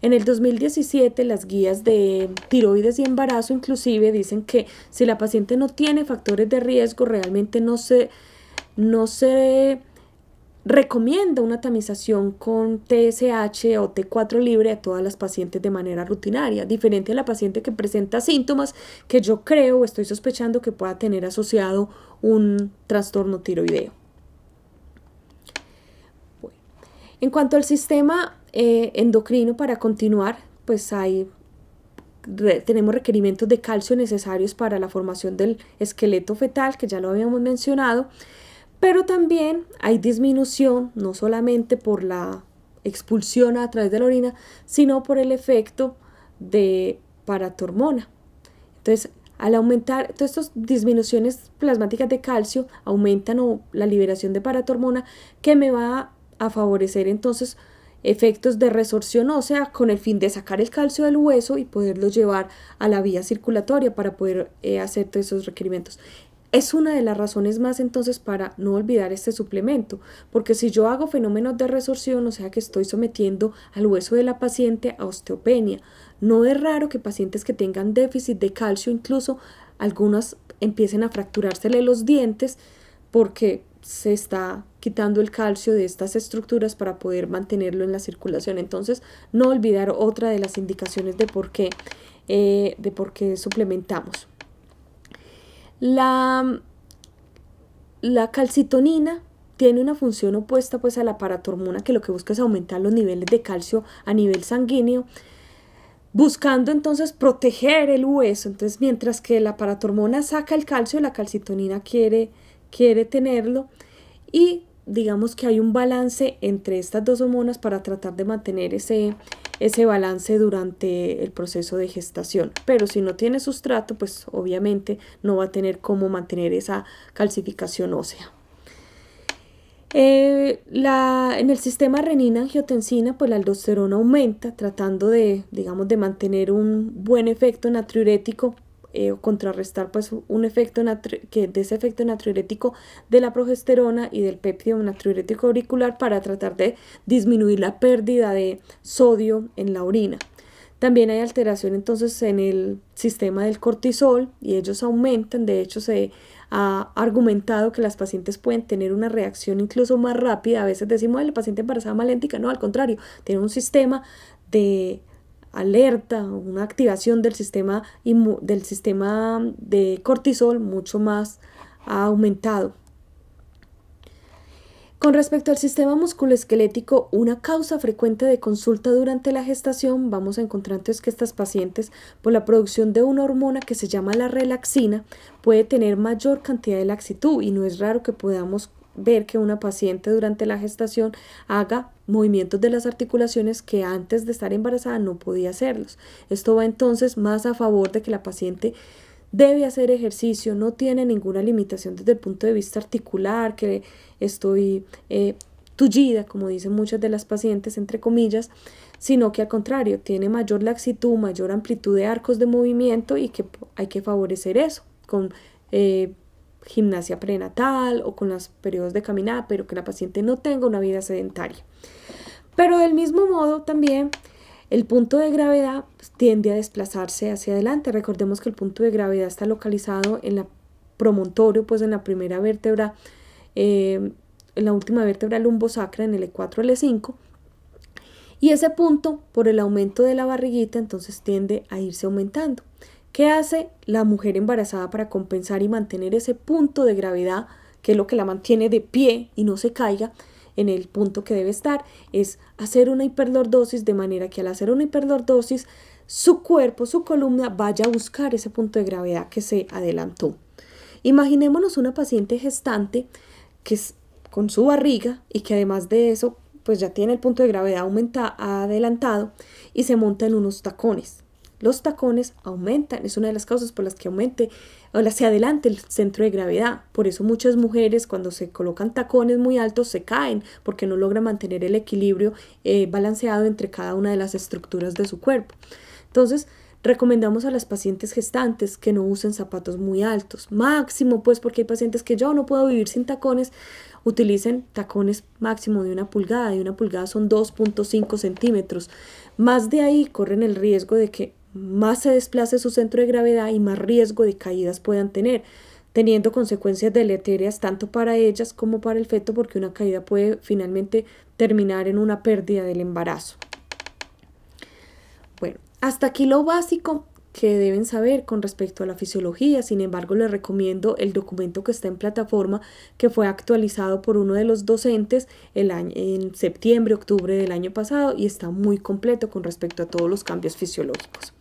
En el 2017 las guías de tiroides y embarazo inclusive dicen que si la paciente no tiene factores de riesgo, realmente no se recomienda una tamización con TSH o T4 libre a todas las pacientes de manera rutinaria, diferente a la paciente que presenta síntomas que yo creo o estoy sospechando que pueda tener asociado un trastorno tiroideo. Bueno, en cuanto al sistema endocrino, para continuar, pues tenemos requerimientos de calcio necesarios para la formación del esqueleto fetal, que ya lo habíamos mencionado, pero también hay disminución, no solamente por la expulsión a través de la orina, sino por el efecto de paratormona. Entonces, al aumentar todas estas disminuciones plasmáticas de calcio, aumentan la liberación de paratormona, que me va a favorecer entonces efectos de resorción ósea con el fin de sacar el calcio del hueso y poderlo llevar a la vía circulatoria para poder hacer todos esos requerimientos. Es una de las razones más entonces para no olvidar este suplemento, porque si yo hago fenómenos de resorción, o sea que estoy sometiendo al hueso de la paciente a osteopenia. No es raro que pacientes que tengan déficit de calcio, incluso algunas empiecen a fracturársele los dientes porque se está quitando el calcio de estas estructuras para poder mantenerlo en la circulación. Entonces, no olvidar otra de las indicaciones de por qué suplementamos. La calcitonina tiene una función opuesta pues a la paratormona, que lo que busca es aumentar los niveles de calcio a nivel sanguíneo, buscando entonces proteger el hueso. Entonces, mientras que la paratormona saca el calcio, la calcitonina quiere tenerlo, y digamos que hay un balance entre estas dos hormonas para tratar de mantener ese balance durante el proceso de gestación. Pero si no tiene sustrato, pues obviamente no va a tener cómo mantener esa calcificación ósea. En el sistema renina-angiotensina, pues la aldosterona aumenta, tratando de mantener un buen efecto natriurético, contrarrestar pues un efecto de ese efecto natriurético de la progesterona y del péptido natriurético auricular, para tratar de disminuir la pérdida de sodio en la orina. También hay alteración entonces en el sistema del cortisol y ellos aumentan. De hecho, se ha argumentado que las pacientes pueden tener una reacción incluso más rápida. A veces decimos, la paciente embarazada maléntica, no, al contrario, tiene un sistema de alerta, una activación del sistema de cortisol mucho más aumentado. Con respecto al sistema musculoesquelético, una causa frecuente de consulta durante la gestación, vamos a encontrar entonces que estas pacientes, por la producción de una hormona que se llama la relaxina, puede tener mayor cantidad de laxitud, y no es raro que podamos ver que una paciente durante la gestación haga movimientos de las articulaciones que antes de estar embarazada no podía hacerlos. Esto va entonces más a favor de que la paciente debe hacer ejercicio, no tiene ninguna limitación desde el punto de vista articular, que estoy tullida, como dicen muchas de las pacientes, entre comillas, sino que al contrario, tiene mayor laxitud, mayor amplitud de arcos de movimiento, y que hay que favorecer eso con gimnasia prenatal o con los periodos de caminada, pero que la paciente no tenga una vida sedentaria. Pero del mismo modo también el punto de gravedad tiende a desplazarse hacia adelante. Recordemos que el punto de gravedad está localizado en la promontorio, pues en la primera vértebra, en la última vértebra lumbosacra, en el E4, L5, y ese punto, por el aumento de la barriguita, entonces tiende a irse aumentando. ¿Qué hace la mujer embarazada para compensar y mantener ese punto de gravedad, que es lo que la mantiene de pie y no se caiga en el punto que debe estar? Es hacer una hiperlordosis, de manera que al hacer una hiperlordosis, su cuerpo, su columna, vaya a buscar ese punto de gravedad que se adelantó. Imaginémonos una paciente gestante que es con su barriga y que además de eso, pues ya tiene el punto de gravedad adelantado, y se monta en unos tacones. los tacones aumentan, es una de las causas por las que aumente o se adelante el centro de gravedad. Por eso muchas mujeres cuando se colocan tacones muy altos se caen porque no logran mantener el equilibrio balanceado entre cada una de las estructuras de su cuerpo. Entonces, recomendamos a las pacientes gestantes que no usen zapatos muy altos, máximo pues porque hay pacientes que yo no puedo vivir sin tacones, utilicen tacones máximo de 1 pulgada, y 1 pulgada son 2.5 centímetros. Más de ahí corren el riesgo de que más se desplace su centro de gravedad y más riesgo de caídas puedan tener, teniendo consecuencias deleterias tanto para ellas como para el feto, porque una caída puede finalmente terminar en una pérdida del embarazo. Bueno, hasta aquí lo básico que deben saber con respecto a la fisiología. Sin embargo, les recomiendo el documento que está en plataforma, que fue actualizado por uno de los docentes en septiembre, octubre del año pasado, y está muy completo con respecto a todos los cambios fisiológicos.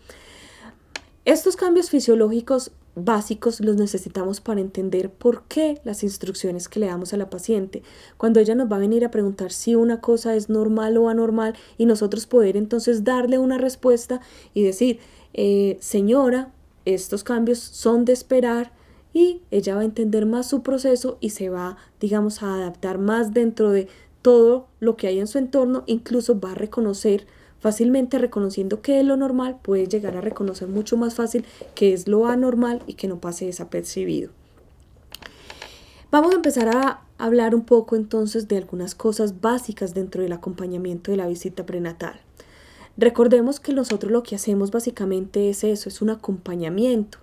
Estos cambios fisiológicos básicos los necesitamos para entender por qué las instrucciones que le damos a la paciente, cuando ella nos va a venir a preguntar si una cosa es normal o anormal, y nosotros poder entonces darle una respuesta y decir, señora, estos cambios son de esperar, y ella va a entender más su proceso y se va, digamos, a adaptar más dentro de todo lo que hay en su entorno. Incluso va a reconocer fácilmente, reconociendo que es lo normal, puede llegar a reconocer mucho más fácil que es lo anormal y que no pase desapercibido. Vamos a empezar a hablar un poco entonces de algunas cosas básicas dentro del acompañamiento de la visita prenatal. Recordemos que nosotros lo que hacemos básicamente es eso, es un acompañamiento.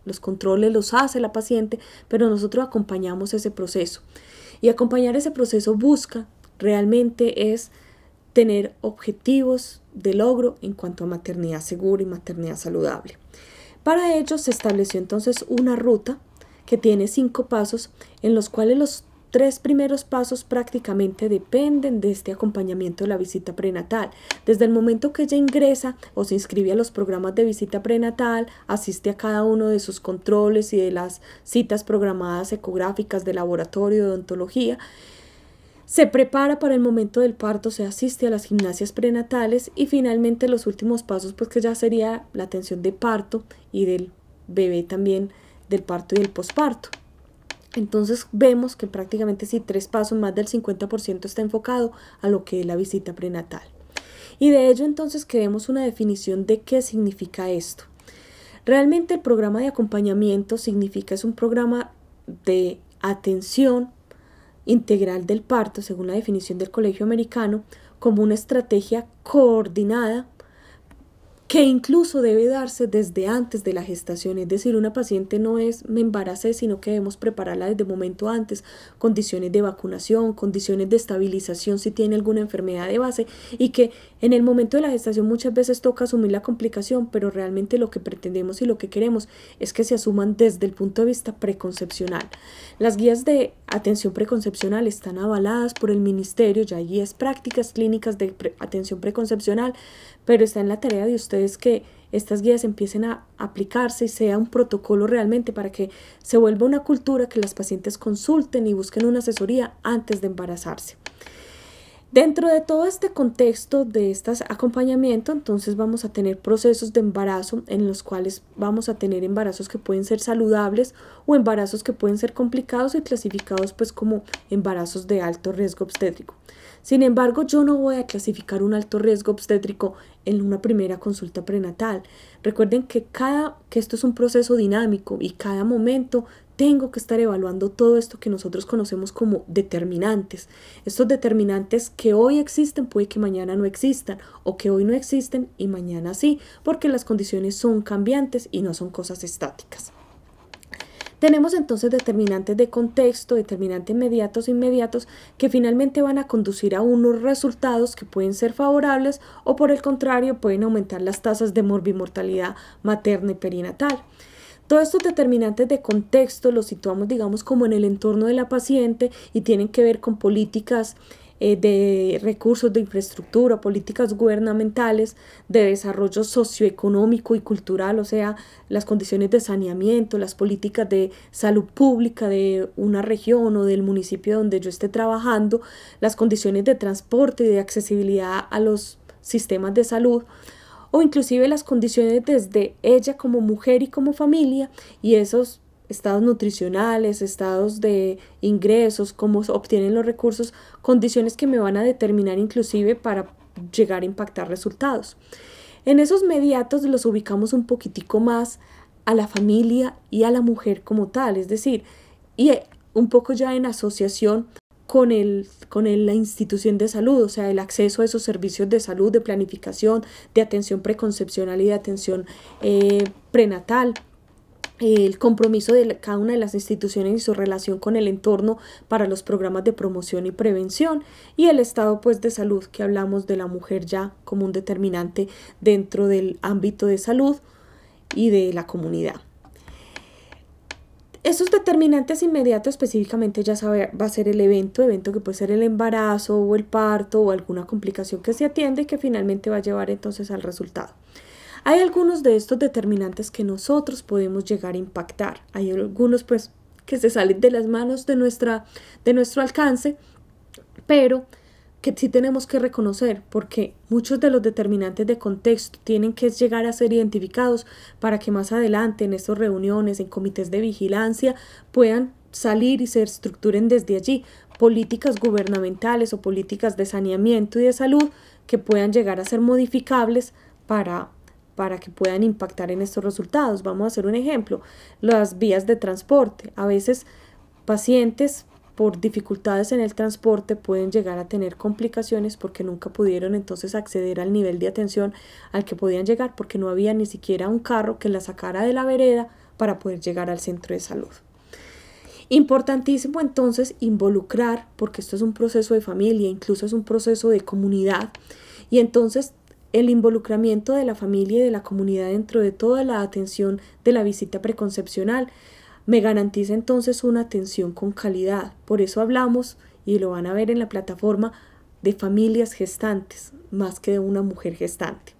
Los controles los hace la paciente, pero nosotros acompañamos ese proceso. Y acompañar ese proceso busca realmente es tener objetivos de logro en cuanto a maternidad segura y maternidad saludable. Para ello se estableció entonces una ruta que tiene 5 pasos, en los cuales los 3 primeros pasos prácticamente dependen de este acompañamiento de la visita prenatal. Desde el momento que ella ingresa o se inscribe a los programas de visita prenatal, asiste a cada uno de sus controles y de las citas programadas ecográficas de laboratorio, de odontología, se prepara para el momento del parto, se asiste a las gimnasias prenatales, y finalmente los últimos pasos, pues que ya sería la atención de parto y del bebé también, del parto y del posparto. Entonces vemos que prácticamente sí, 3 pasos, más del 50% está enfocado a lo que es la visita prenatal. Y de ello entonces queremos una definición de qué significa esto. Realmente el programa de acompañamiento es un programa de atención integral del parto, según la definición del Colegio Americano, como una estrategia coordinada que incluso debe darse desde antes de la gestación. Es decir, una paciente no es me embaracé, sino que debemos prepararla desde momento antes, condiciones de vacunación, condiciones de estabilización si tiene alguna enfermedad de base, y que en el momento de la gestación muchas veces toca asumir la complicación, pero realmente lo que pretendemos y lo que queremos es que se asuman desde el punto de vista preconcepcional. Las guías de atención preconcepcional están avaladas por el ministerio, ya hay guías prácticas clínicas de atención preconcepcional, pero está en la tarea de ustedes que estas guías empiecen a aplicarse y sea un protocolo realmente, para que se vuelva una cultura que las pacientes consulten y busquen una asesoría antes de embarazarse. Dentro de todo este contexto de este acompañamiento, entonces vamos a tener procesos de embarazo en los cuales vamos a tener embarazos que pueden ser saludables o embarazos que pueden ser complicados y clasificados pues como embarazos de alto riesgo obstétrico. Sin embargo, yo no voy a clasificar un alto riesgo obstétrico en una primera consulta prenatal. Recuerden que esto es un proceso dinámico y cada momento tengo que estar evaluando todo esto que nosotros conocemos como determinantes. Estos determinantes que hoy existen puede que mañana no existan, o que hoy no existen y mañana sí, porque las condiciones son cambiantes y no son cosas estáticas. Tenemos entonces determinantes de contexto, determinantes inmediatos que finalmente van a conducir a unos resultados que pueden ser favorables o por el contrario pueden aumentar las tasas de morbimortalidad materna y perinatal. Todos estos determinantes de contexto los situamos, digamos, como en el entorno de la paciente y tienen que ver con políticas de recursos de infraestructura, políticas gubernamentales, de desarrollo socioeconómico y cultural, o sea, las condiciones de saneamiento, las políticas de salud pública de una región o del municipio donde yo esté trabajando, las condiciones de transporte y de accesibilidad a los sistemas de salud, o inclusive las condiciones desde ella como mujer y como familia, y esos estados nutricionales, estados de ingresos, cómo obtienen los recursos, condiciones que me van a determinar inclusive para llegar a impactar resultados. En esos mediatos los ubicamos un poquitico más a la familia y a la mujer como tal, es decir, y un poco ya en asociación con la institución de salud, o sea, el acceso a esos servicios de salud, de planificación, de atención preconcepcional y de atención prenatal, el compromiso de cada una de las instituciones y su relación con el entorno para los programas de promoción y prevención, y el estado pues de salud, que hablamos de la mujer ya como un determinante dentro del ámbito de salud y de la comunidad. Esos determinantes inmediatos específicamente ya va a ser el evento que puede ser el embarazo o el parto o alguna complicación que se atiende y que finalmente va a llevar entonces al resultado. Hay algunos de estos determinantes que nosotros podemos llegar a impactar. Hay algunos pues que se salen de las manos de nuestro alcance, pero que sí tenemos que reconocer, porque muchos de los determinantes de contexto tienen que llegar a ser identificados para que más adelante en estas reuniones, en comités de vigilancia, puedan salir y se estructuren desde allí políticas gubernamentales o políticas de saneamiento y de salud que puedan llegar a ser modificables para que puedan impactar en estos resultados. Vamos a hacer un ejemplo, las vías de transporte. A veces pacientes por dificultades en el transporte pueden llegar a tener complicaciones porque nunca pudieron entonces acceder al nivel de atención al que podían llegar, porque no había ni siquiera un carro que la sacara de la vereda para poder llegar al centro de salud. Importantísimo entonces involucrar, porque esto es un proceso de familia, incluso es un proceso de comunidad, y entonces el involucramiento de la familia y de la comunidad dentro de toda la atención de la visita preconcepcional me garantiza entonces una atención con calidad. Por eso hablamos, y lo van a ver en la plataforma, de familias gestantes, más que de una mujer gestante.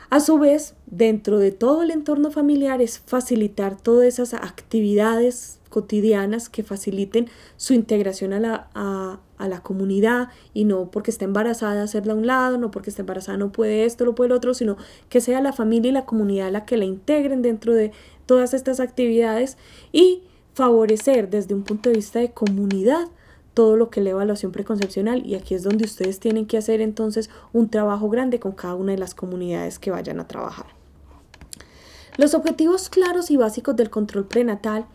A su vez, dentro de todo el entorno familiar es facilitar todas esas actividades cotidianas que faciliten su integración a la comunidad, y no porque esté embarazada hacerla a un lado, no porque esté embarazada no puede esto, no puede lo otro, sino que sea la familia y la comunidad la que la integren dentro de todas estas actividades, y favorecer desde un punto de vista de comunidad todo lo que es la evaluación preconcepcional. Y aquí es donde ustedes tienen que hacer entonces un trabajo grande con cada una de las comunidades que vayan a trabajar. Los objetivos claros y básicos del control prenatal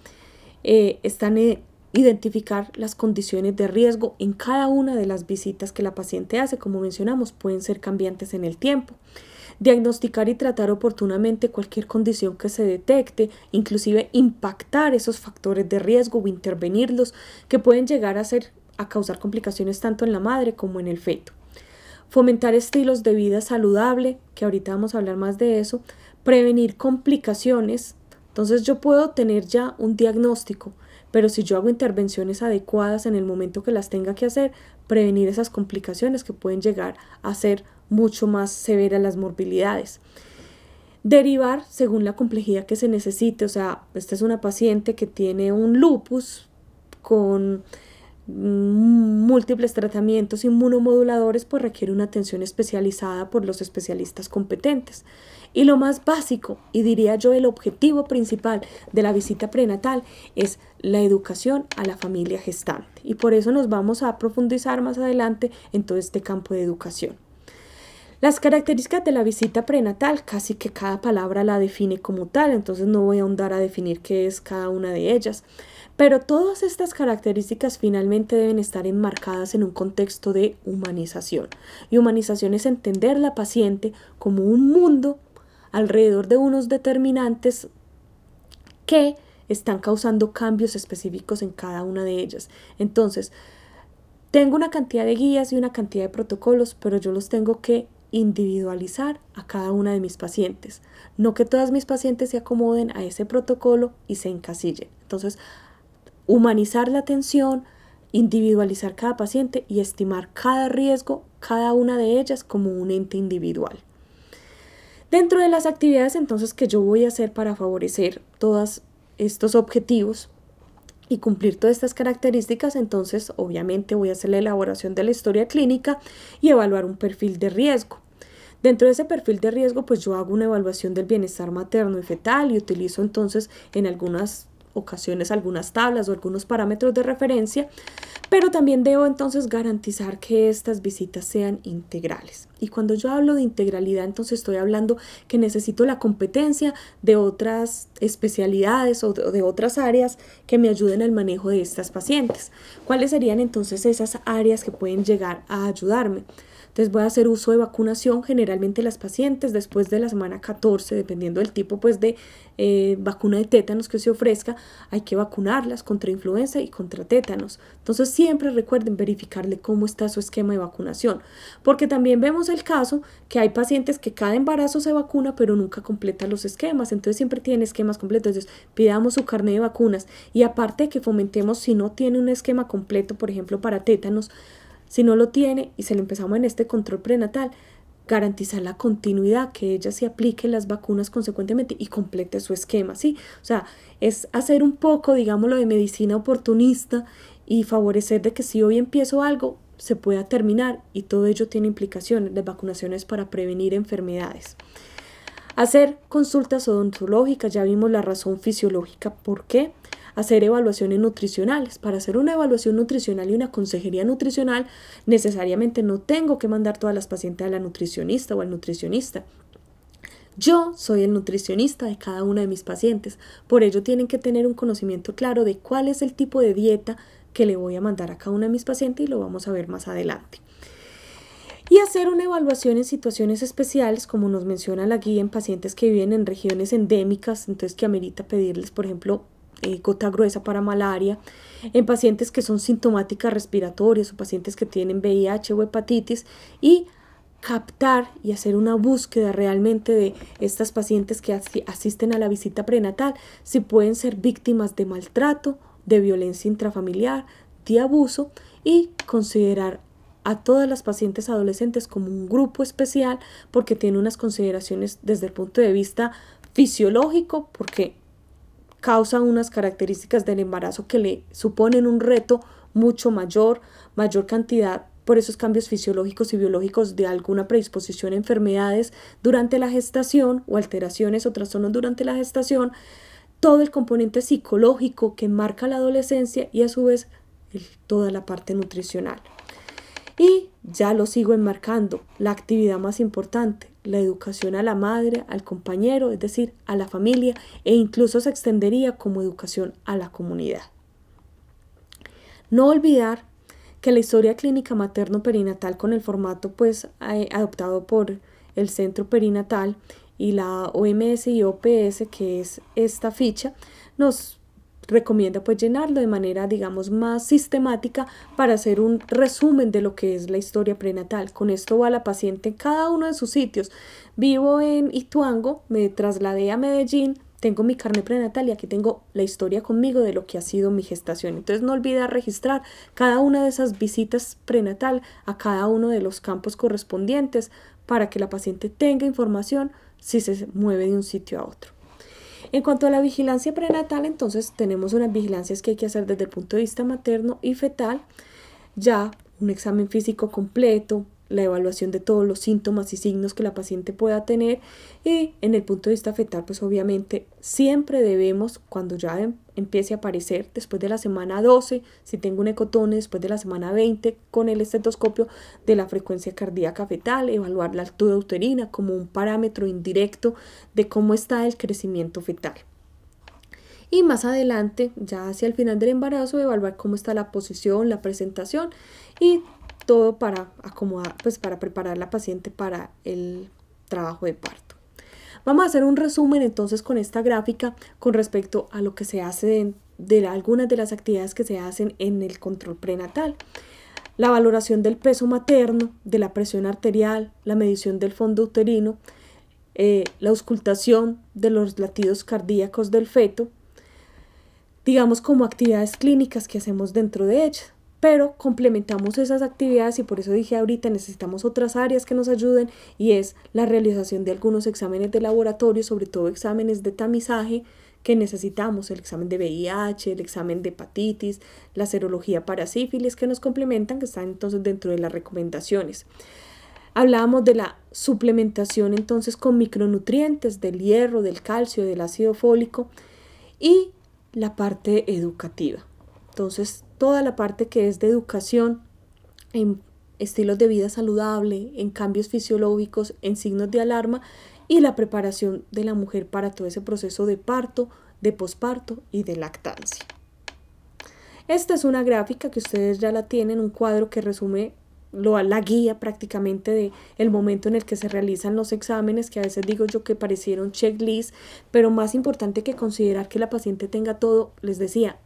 están en identificar las condiciones de riesgo en cada una de las visitas que la paciente hace. Como mencionamos, pueden ser cambiantes en el tiempo. Diagnosticar y tratar oportunamente cualquier condición que se detecte, inclusive impactar esos factores de riesgo o intervenirlos que pueden llegar a causar complicaciones tanto en la madre como en el feto. Fomentar estilos de vida saludable, que ahorita vamos a hablar más de eso. Prevenir complicaciones. Entonces yo puedo tener ya un diagnóstico, pero si yo hago intervenciones adecuadas en el momento que las tenga que hacer, prevenir esas complicaciones que pueden llegar a ser mucho más severas las morbilidades. Derivar según la complejidad que se necesite, o sea, esta es una paciente que tiene un lupus con múltiples tratamientos inmunomoduladores, pues requiere una atención especializada por los especialistas competentes. Y lo más básico, y diría yo el objetivo principal de la visita prenatal, es la educación a la familia gestante. Y por eso nos vamos a profundizar más adelante en todo este campo de educación. Las características de la visita prenatal, casi que cada palabra la define como tal, entonces no voy a ahondar a definir qué es cada una de ellas. Pero todas estas características finalmente deben estar enmarcadas en un contexto de humanización. Y humanización es entender a la paciente como un mundo alrededor de unos determinantes que están causando cambios específicos en cada una de ellas. Entonces, tengo una cantidad de guías y una cantidad de protocolos, pero yo los tengo que individualizar a cada una de mis pacientes. No que todas mis pacientes se acomoden a ese protocolo y se encasillen. Entonces, humanizar la atención, individualizar cada paciente y estimar cada riesgo, cada una de ellas como un ente individual. Dentro de las actividades entonces que yo voy a hacer para favorecer todos estos objetivos y cumplir todas estas características, entonces obviamente voy a hacer la elaboración de la historia clínica y evaluar un perfil de riesgo. Dentro de ese perfil de riesgo, pues yo hago una evaluación del bienestar materno y fetal y utilizo entonces en algunas ocasiones algunas tablas o algunos parámetros de referencia, pero también debo entonces garantizar que estas visitas sean integrales. Y cuando yo hablo de integralidad, entonces estoy hablando que necesito la competencia de otras especialidades o de otras áreas que me ayuden al manejo de estas pacientes. ¿Cuáles serían entonces esas áreas que pueden llegar a ayudarme? Entonces voy a hacer uso de vacunación. Generalmente las pacientes después de la semana 14, dependiendo del tipo pues de vacuna de tétanos que se ofrezca, hay que vacunarlas contra influenza y contra tétanos. Entonces siempre recuerden verificarle cómo está su esquema de vacunación, porque también vemos el caso que hay pacientes que cada embarazo se vacuna pero nunca completa los esquemas, entonces siempre tienen esquemas completos. Entonces pidamos su carnet de vacunas y aparte de que fomentemos, si no tiene un esquema completo, por ejemplo para tétanos, si no lo tiene y se le empezamos en este control prenatal, garantizar la continuidad, que ella se aplique las vacunas consecuentemente y complete su esquema, ¿sí? O sea, es hacer un poco, digámoslo, de medicina oportunista y favorecer de que si hoy empiezo algo, se pueda terminar, y todo ello tiene implicaciones de vacunaciones para prevenir enfermedades. Hacer consultas odontológicas, ya vimos la razón fisiológica, ¿por qué? Hacer evaluaciones nutricionales. Para hacer una evaluación nutricional y una consejería nutricional, necesariamente no tengo que mandar todas las pacientes a la nutricionista o al nutricionista. Yo soy el nutricionista de cada una de mis pacientes, por ello tienen que tener un conocimiento claro de cuál es el tipo de dieta que le voy a mandar a cada una de mis pacientes, y lo vamos a ver más adelante. Y hacer una evaluación en situaciones especiales, como nos menciona la guía, en pacientes que viven en regiones endémicas, entonces que amerita pedirles, por ejemplo, gota gruesa para malaria, en pacientes que son sintomáticas respiratorias o pacientes que tienen VIH o hepatitis, y captar y hacer una búsqueda realmente de estas pacientes que asisten a la visita prenatal, si pueden ser víctimas de maltrato, de violencia intrafamiliar, de abuso, y considerar a todas las pacientes adolescentes como un grupo especial porque tiene unas consideraciones desde el punto de vista fisiológico, porque causan unas características del embarazo que le suponen un reto mucho mayor cantidad por esos cambios fisiológicos y biológicos de alguna predisposición a enfermedades durante la gestación o alteraciones o trastornos durante la gestación, todo el componente psicológico que marca la adolescencia y a su vez toda la parte nutricional. Y ya lo sigo enmarcando, la actividad más importante, la educación a la madre, al compañero, es decir, a la familia, e incluso se extendería como educación a la comunidad. No olvidar que la historia clínica materno-perinatal, con el formato pues adoptado por el Centro Perinatal y la OMS y OPS, que es esta ficha, nos recomienda pues llenarlo de manera, digamos, más sistemática para hacer un resumen de lo que es la historia prenatal. Con esto va la paciente en cada uno de sus sitios. Vivo en Ituango, me trasladé a Medellín, tengo mi carnet prenatal y aquí tengo la historia conmigo de lo que ha sido mi gestación. Entonces no olvida registrar cada una de esas visitas prenatal a cada uno de los campos correspondientes para que la paciente tenga información si se mueve de un sitio a otro. En cuanto a la vigilancia prenatal, entonces tenemos unas vigilancias que hay que hacer desde el punto de vista materno y fetal, ya un examen físico completo, la evaluación de todos los síntomas y signos que la paciente pueda tener, y en el punto de vista fetal, pues obviamente siempre debemos, cuando ya empiece a aparecer, después de la semana 12, si tengo un ecotone, después de la semana 20, con el estetoscopio, de la frecuencia cardíaca fetal, evaluar la altura uterina como un parámetro indirecto de cómo está el crecimiento fetal. Y más adelante, ya hacia el final del embarazo, evaluar cómo está la posición, la presentación y todo para acomodar, pues para preparar a la paciente para el trabajo de parto. Vamos a hacer un resumen entonces con esta gráfica con respecto a lo que se hace de algunas de las actividades que se hacen en el control prenatal. La valoración del peso materno, de la presión arterial, la medición del fondo uterino, la auscultación de los latidos cardíacos del feto, digamos como actividades clínicas que hacemos dentro de ellas. Pero complementamos esas actividades y por eso dije ahorita necesitamos otras áreas que nos ayuden, y es la realización de algunos exámenes de laboratorio, sobre todo exámenes de tamizaje que necesitamos, el examen de VIH, el examen de hepatitis, la serología para sífilis, que nos complementan, que están entonces dentro de las recomendaciones. Hablábamos de la suplementación entonces con micronutrientes, del hierro, del calcio, del ácido fólico y la parte educativa. Entonces, toda la parte que es de educación en estilos de vida saludable, en cambios fisiológicos, en signos de alarma y la preparación de la mujer para todo ese proceso de parto, de posparto y de lactancia. Esta es una gráfica que ustedes ya la tienen, un cuadro que resume la guía prácticamente de el momento en el que se realizan los exámenes, que a veces digo yo que parecieron checklist, pero más importante que considerar que la paciente tenga todo, les decía,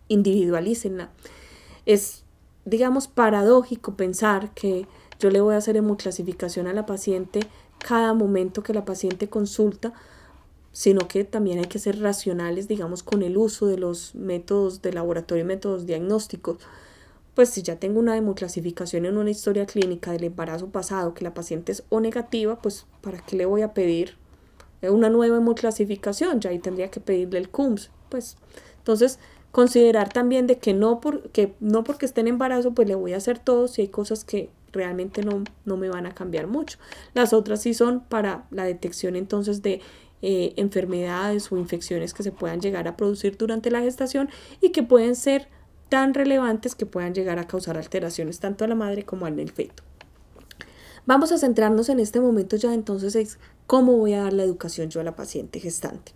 individualícenla. Es, digamos, paradójico pensar que yo le voy a hacer hemoclasificación a la paciente cada momento que la paciente consulta, sino que también hay que ser racionales, digamos, con el uso de los métodos de laboratorio y métodos diagnósticos. Pues si ya tengo una hemoclasificación en una historia clínica del embarazo pasado, que la paciente es O negativa, pues ¿para qué le voy a pedir una nueva hemoclasificación? Ya ahí tendría que pedirle el CUMS. Pues entonces considerar también de que no porque esté en embarazo, pues le voy a hacer todo si hay cosas que realmente no me van a cambiar mucho. Las otras sí son para la detección entonces de enfermedades o infecciones que se puedan llegar a producir durante la gestación y que pueden ser tan relevantes que puedan llegar a causar alteraciones tanto a la madre como al feto. Vamos a centrarnos en este momento ya entonces en cómo voy a dar la educación yo a la paciente gestante.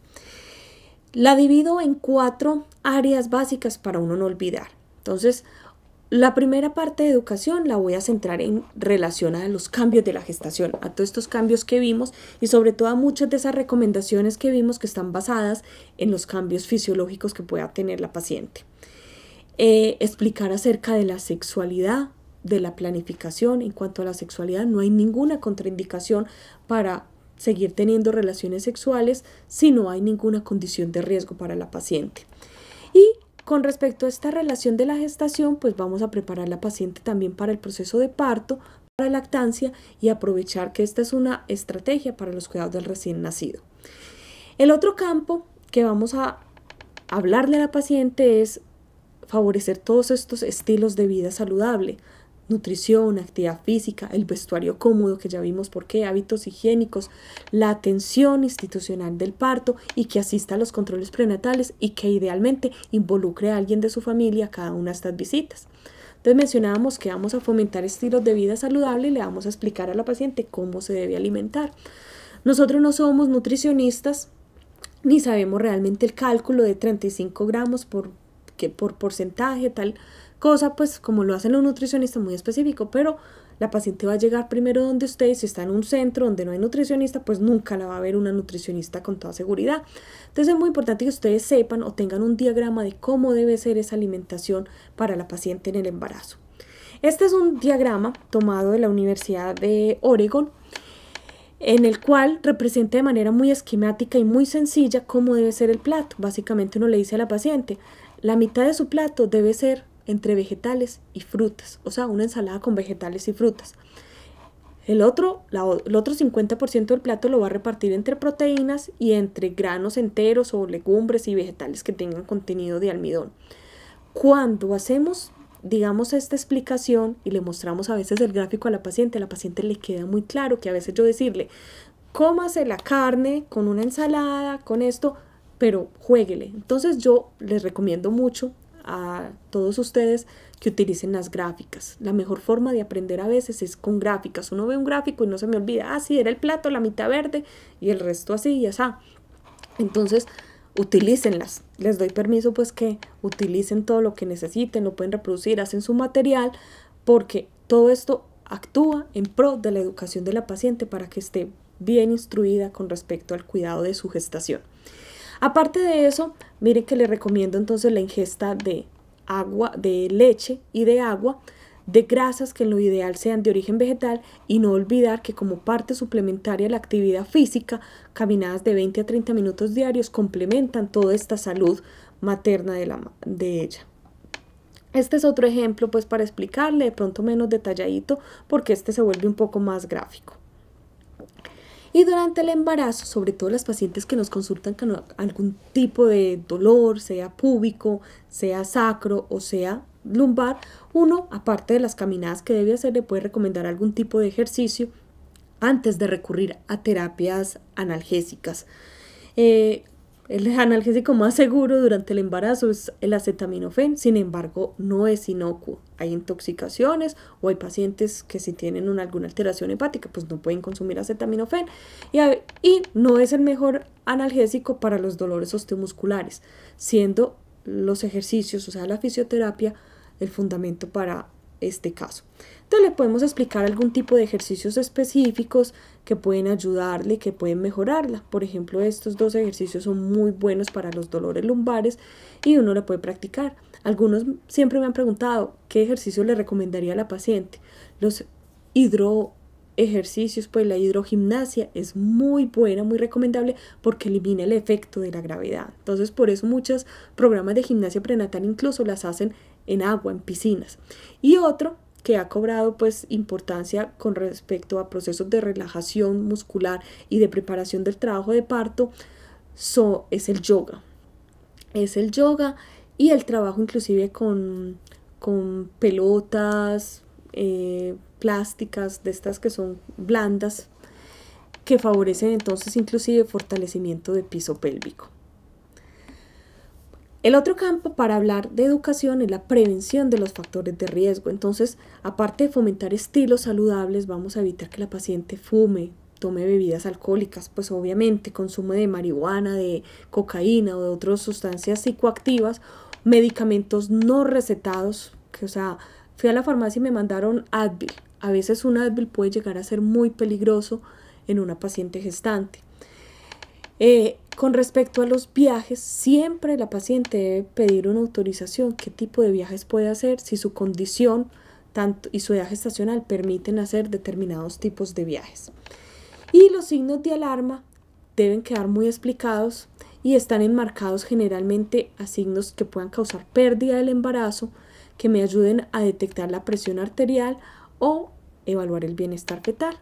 La divido en 4 áreas básicas para uno no olvidar. Entonces, la primera parte de educación la voy a centrar en relación a los cambios de la gestación, a todos estos cambios que vimos y sobre todo a muchas de esas recomendaciones que vimos que están basadas en los cambios fisiológicos que pueda tener la paciente. Explicar acerca de la sexualidad, de la planificación. En cuanto a la sexualidad, no hay ninguna contraindicación para seguir teniendo relaciones sexuales si no hay ninguna condición de riesgo para la paciente. Y con respecto a esta relación de la gestación, pues vamos a preparar a la paciente también para el proceso de parto, para lactancia y aprovechar que esta es una estrategia para los cuidados del recién nacido. El otro campo que vamos a hablarle a la paciente es favorecer todos estos estilos de vida saludable, nutrición, actividad física, el vestuario cómodo que ya vimos por qué, hábitos higiénicos, la atención institucional del parto y que asista a los controles prenatales y que idealmente involucre a alguien de su familia a cada una de estas visitas. Entonces mencionábamos que vamos a fomentar estilos de vida saludable y le vamos a explicar a la paciente cómo se debe alimentar. Nosotros no somos nutricionistas ni sabemos realmente el cálculo de 35 gramos por porcentaje, tal cosa, pues como lo hacen los nutricionistas muy específico, pero la paciente va a llegar primero donde usted, si está en un centro donde no hay nutricionista, pues nunca la va a ver una nutricionista con toda seguridad. Entonces es muy importante que ustedes sepan o tengan un diagrama de cómo debe ser esa alimentación para la paciente en el embarazo. Este es un diagrama tomado de la Universidad de Oregon, en el cual representa de manera muy esquemática y muy sencilla cómo debe ser el plato. Básicamente uno le dice a la paciente, la mitad de su plato debe ser entre vegetales y frutas, o sea, una ensalada con vegetales y frutas. El otro 50% del plato lo va a repartir entre proteínas y entre granos enteros o legumbres y vegetales que tengan contenido de almidón. Cuando hacemos, digamos, esta explicación y le mostramos a veces el gráfico a la paciente le queda muy claro que a veces yo decirle, cómase la carne con una ensalada, con esto, pero juéguele. Entonces yo les recomiendo mucho a todos ustedes que utilicen las gráficas. La mejor forma de aprender a veces es con gráficas. Uno ve un gráfico y no se me olvida, sí, era el plato, la mitad verde y el resto así y así. Entonces, utilícenlas. Les doy permiso pues que utilicen todo lo que necesiten, lo pueden reproducir, hacen su material, porque todo esto actúa en pro de la educación de la paciente para que esté bien instruida con respecto al cuidado de su gestación. Aparte de eso, miren que les recomiendo entonces la ingesta de agua, de leche y de agua, de grasas que en lo ideal sean de origen vegetal y no olvidar que como parte suplementaria de la actividad física, caminadas de 20 a 30 minutos diarios complementan toda esta salud materna de ella. Este es otro ejemplo pues para explicarle, de pronto menos detalladito porque este se vuelve un poco más gráfico. Y durante el embarazo, sobre todo las pacientes que nos consultan con algún tipo de dolor, sea púbico, sea sacro o sea lumbar, uno, aparte de las caminadas que debe hacer, le puede recomendar algún tipo de ejercicio antes de recurrir a terapias analgésicas. El analgésico más seguro durante el embarazo es el acetaminofén, sin embargo no es inocuo. Hay intoxicaciones o hay pacientes que si tienen alguna alteración hepática pues no pueden consumir acetaminofén y no es el mejor analgésico para los dolores osteomusculares, siendo los ejercicios, o sea la fisioterapia, el fundamento para este caso. Entonces le podemos explicar algún tipo de ejercicios específicos que pueden ayudarle, que pueden mejorarla. Por ejemplo, estos 2 ejercicios son muy buenos para los dolores lumbares y uno lo puede practicar. Algunos siempre me han preguntado qué ejercicio le recomendaría a la paciente. Los hidroejercicios, pues la hidrogimnasia es muy buena, muy recomendable porque elimina el efecto de la gravedad. Entonces, por eso muchos programas de gimnasia prenatal incluso las hacen en agua, en piscinas. Y otro que ha cobrado pues importancia con respecto a procesos de relajación muscular y de preparación del trabajo de parto es el yoga. Es el yoga y el trabajo inclusive con pelotas plásticas, de estas que son blandas, que favorecen entonces inclusive fortalecimiento de piso pélvico. El otro campo para hablar de educación es la prevención de los factores de riesgo. Entonces, aparte de fomentar estilos saludables, vamos a evitar que la paciente fume, tome bebidas alcohólicas, pues obviamente consumo de marihuana, de cocaína o de otras sustancias psicoactivas, medicamentos no recetados, que fui a la farmacia y me mandaron Advil. A veces un Advil puede llegar a ser muy peligroso en una paciente gestante. Con respecto a los viajes, siempre la paciente debe pedir una autorización, qué tipo de viajes puede hacer, si su condición y su edad gestacional permiten hacer determinados tipos de viajes. Y los signos de alarma deben quedar muy explicados y están enmarcados generalmente a signos que puedan causar pérdida del embarazo, que me ayuden a detectar la presión arterial o evaluar el bienestar fetal.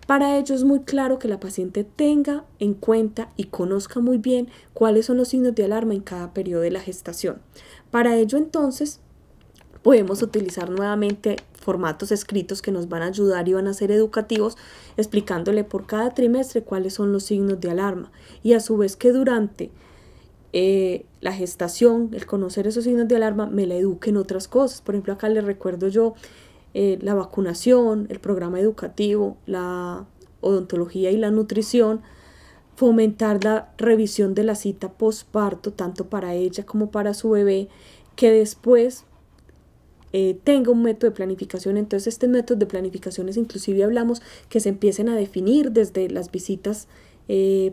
Para ello es muy claro que la paciente tenga en cuenta y conozca muy bien cuáles son los signos de alarma en cada periodo de la gestación. Para ello entonces podemos utilizar nuevamente formatos escritos que nos van a ayudar y van a ser educativos, explicándole por cada trimestre cuáles son los signos de alarma y a su vez que durante la gestación, el conocer esos signos de alarma me la eduque en otras cosas. Por ejemplo, acá les recuerdo yo la vacunación, el programa educativo, la odontología y la nutrición, fomentar la revisión de la cita postparto, tanto para ella como para su bebé, que después tenga un método de planificación. Entonces, este método de planificaciones inclusive hablamos que se empiecen a definir desde las visitas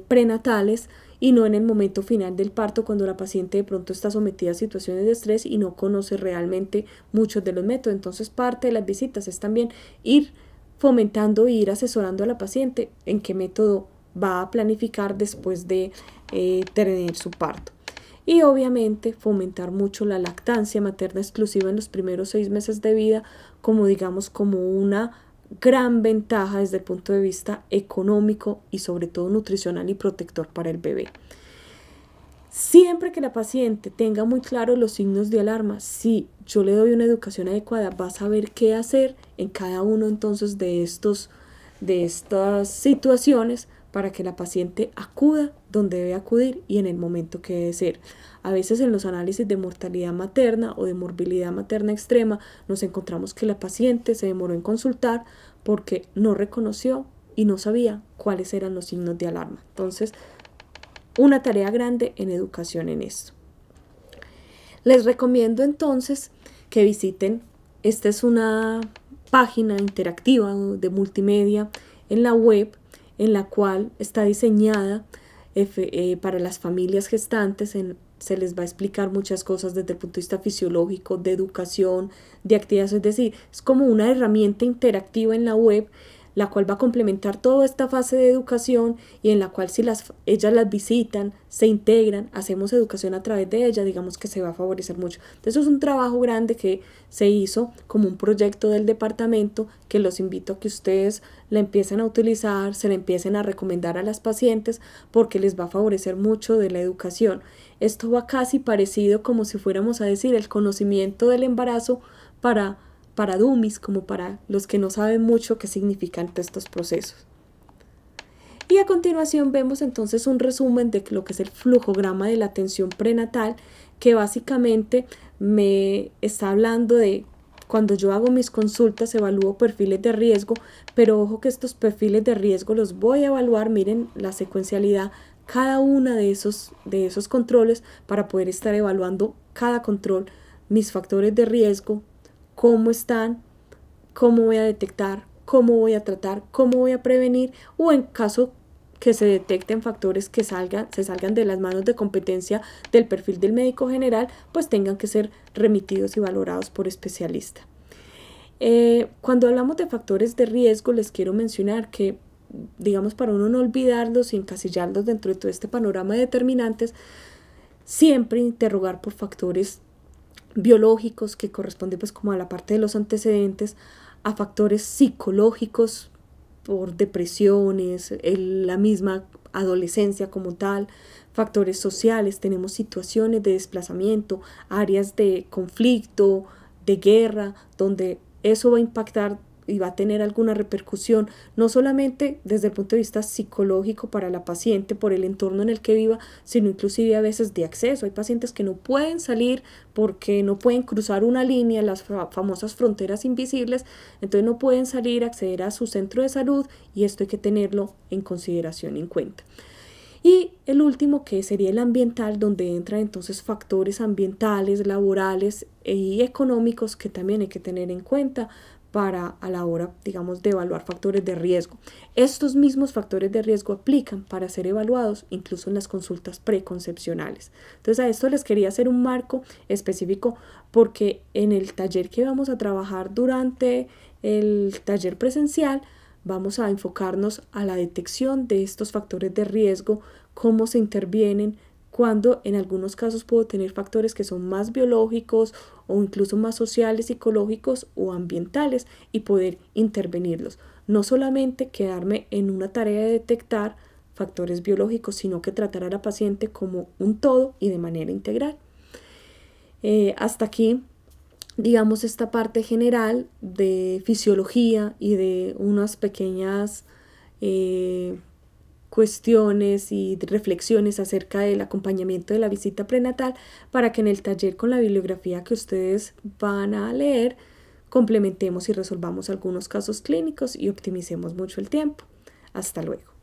prenatales y no en el momento final del parto, cuando la paciente de pronto está sometida a situaciones de estrés y no conoce realmente muchos de los métodos. Entonces, parte de las visitas es también ir fomentando e ir asesorando a la paciente en qué método va a planificar después de tener su parto. Y obviamente fomentar mucho la lactancia materna exclusiva en los primeros 6 meses de vida, como una gran ventaja desde el punto de vista económico y sobre todo nutricional y protector para el bebé. Siempre que la paciente tenga muy claro los signos de alarma, si yo le doy una educación adecuada, va a saber qué hacer en cada uno entonces de estas situaciones para que la paciente acuda donde debe acudir y en el momento que debe ser. A veces en los análisis de mortalidad materna o de morbilidad materna extrema nos encontramos que la paciente se demoró en consultar porque no reconoció y no sabía cuáles eran los signos de alarma. Entonces, una tarea grande en educación en esto. Les recomiendo entonces que visiten, esta es una página interactiva de multimedia en la web, en la cual está diseñada para las familias gestantes. Se les va a explicar muchas cosas desde el punto de vista fisiológico, de educación, de actividades, es decir, es como una herramienta interactiva en la web, la cual va a complementar toda esta fase de educación y en la cual si ellas las visitan, se integran, hacemos educación a través de ellas, digamos que se va a favorecer mucho. Entonces eso es un trabajo grande que se hizo como un proyecto del departamento que los invito a que ustedes la empiecen a utilizar, se la empiecen a recomendar a las pacientes porque les va a favorecer mucho de la educación. Esto va casi parecido como si fuéramos a decir el conocimiento del embarazo para dummies, como para los que no saben mucho qué significan estos procesos. Y a continuación vemos entonces un resumen de lo que es el flujograma de la atención prenatal, que básicamente me está hablando de cuando yo hago mis consultas, evalúo perfiles de riesgo, pero ojo que estos perfiles de riesgo los voy a evaluar, miren la secuencialidad, cada una de esos controles para poder estar evaluando cada control, mis factores de riesgo, cómo están, cómo voy a detectar, cómo voy a tratar, cómo voy a prevenir o en caso que se detecten factores que se salgan de las manos de competencia del perfil del médico general, pues tengan que ser remitidos y valorados por especialista. Cuando hablamos de factores de riesgo, les quiero mencionar que, digamos, para uno no olvidarlos y encasillarlos dentro de todo este panorama de determinantes, siempre interrogar por factores biológicos que corresponden pues como a la parte de los antecedentes, a factores psicológicos por depresiones, la misma adolescencia como tal, factores sociales, tenemos situaciones de desplazamiento, áreas de conflicto, de guerra, donde eso va a impactar y va a tener alguna repercusión, no solamente desde el punto de vista psicológico para la paciente, por el entorno en el que viva, sino inclusive a veces de acceso. Hay pacientes que no pueden salir porque no pueden cruzar una línea, las famosas fronteras invisibles, entonces no pueden salir a acceder a su centro de salud y esto hay que tenerlo en consideración y en cuenta. Y el último, que sería el ambiental, donde entran entonces factores ambientales, laborales y económicos que también hay que tener en cuenta a la hora, digamos, de evaluar factores de riesgo. Estos mismos factores de riesgo aplican para ser evaluados incluso en las consultas preconcepcionales. Entonces a esto les quería hacer un marco específico porque en el taller que vamos a trabajar durante el taller presencial vamos a enfocarnos a la detección de estos factores de riesgo, cómo se intervienen, cuando en algunos casos puedo tener factores que son más biológicos o incluso más sociales, psicológicos o ambientales y poder intervenirlos. No solamente quedarme en una tarea de detectar factores biológicos, sino que tratar a la paciente como un todo y de manera integral. Hasta aquí, digamos, esta parte general de fisiología y de unas pequeñas cuestiones y reflexiones acerca del acompañamiento de la visita prenatal para que en el taller con la bibliografía que ustedes van a leer complementemos y resolvamos algunos casos clínicos y optimicemos mucho el tiempo. Hasta luego.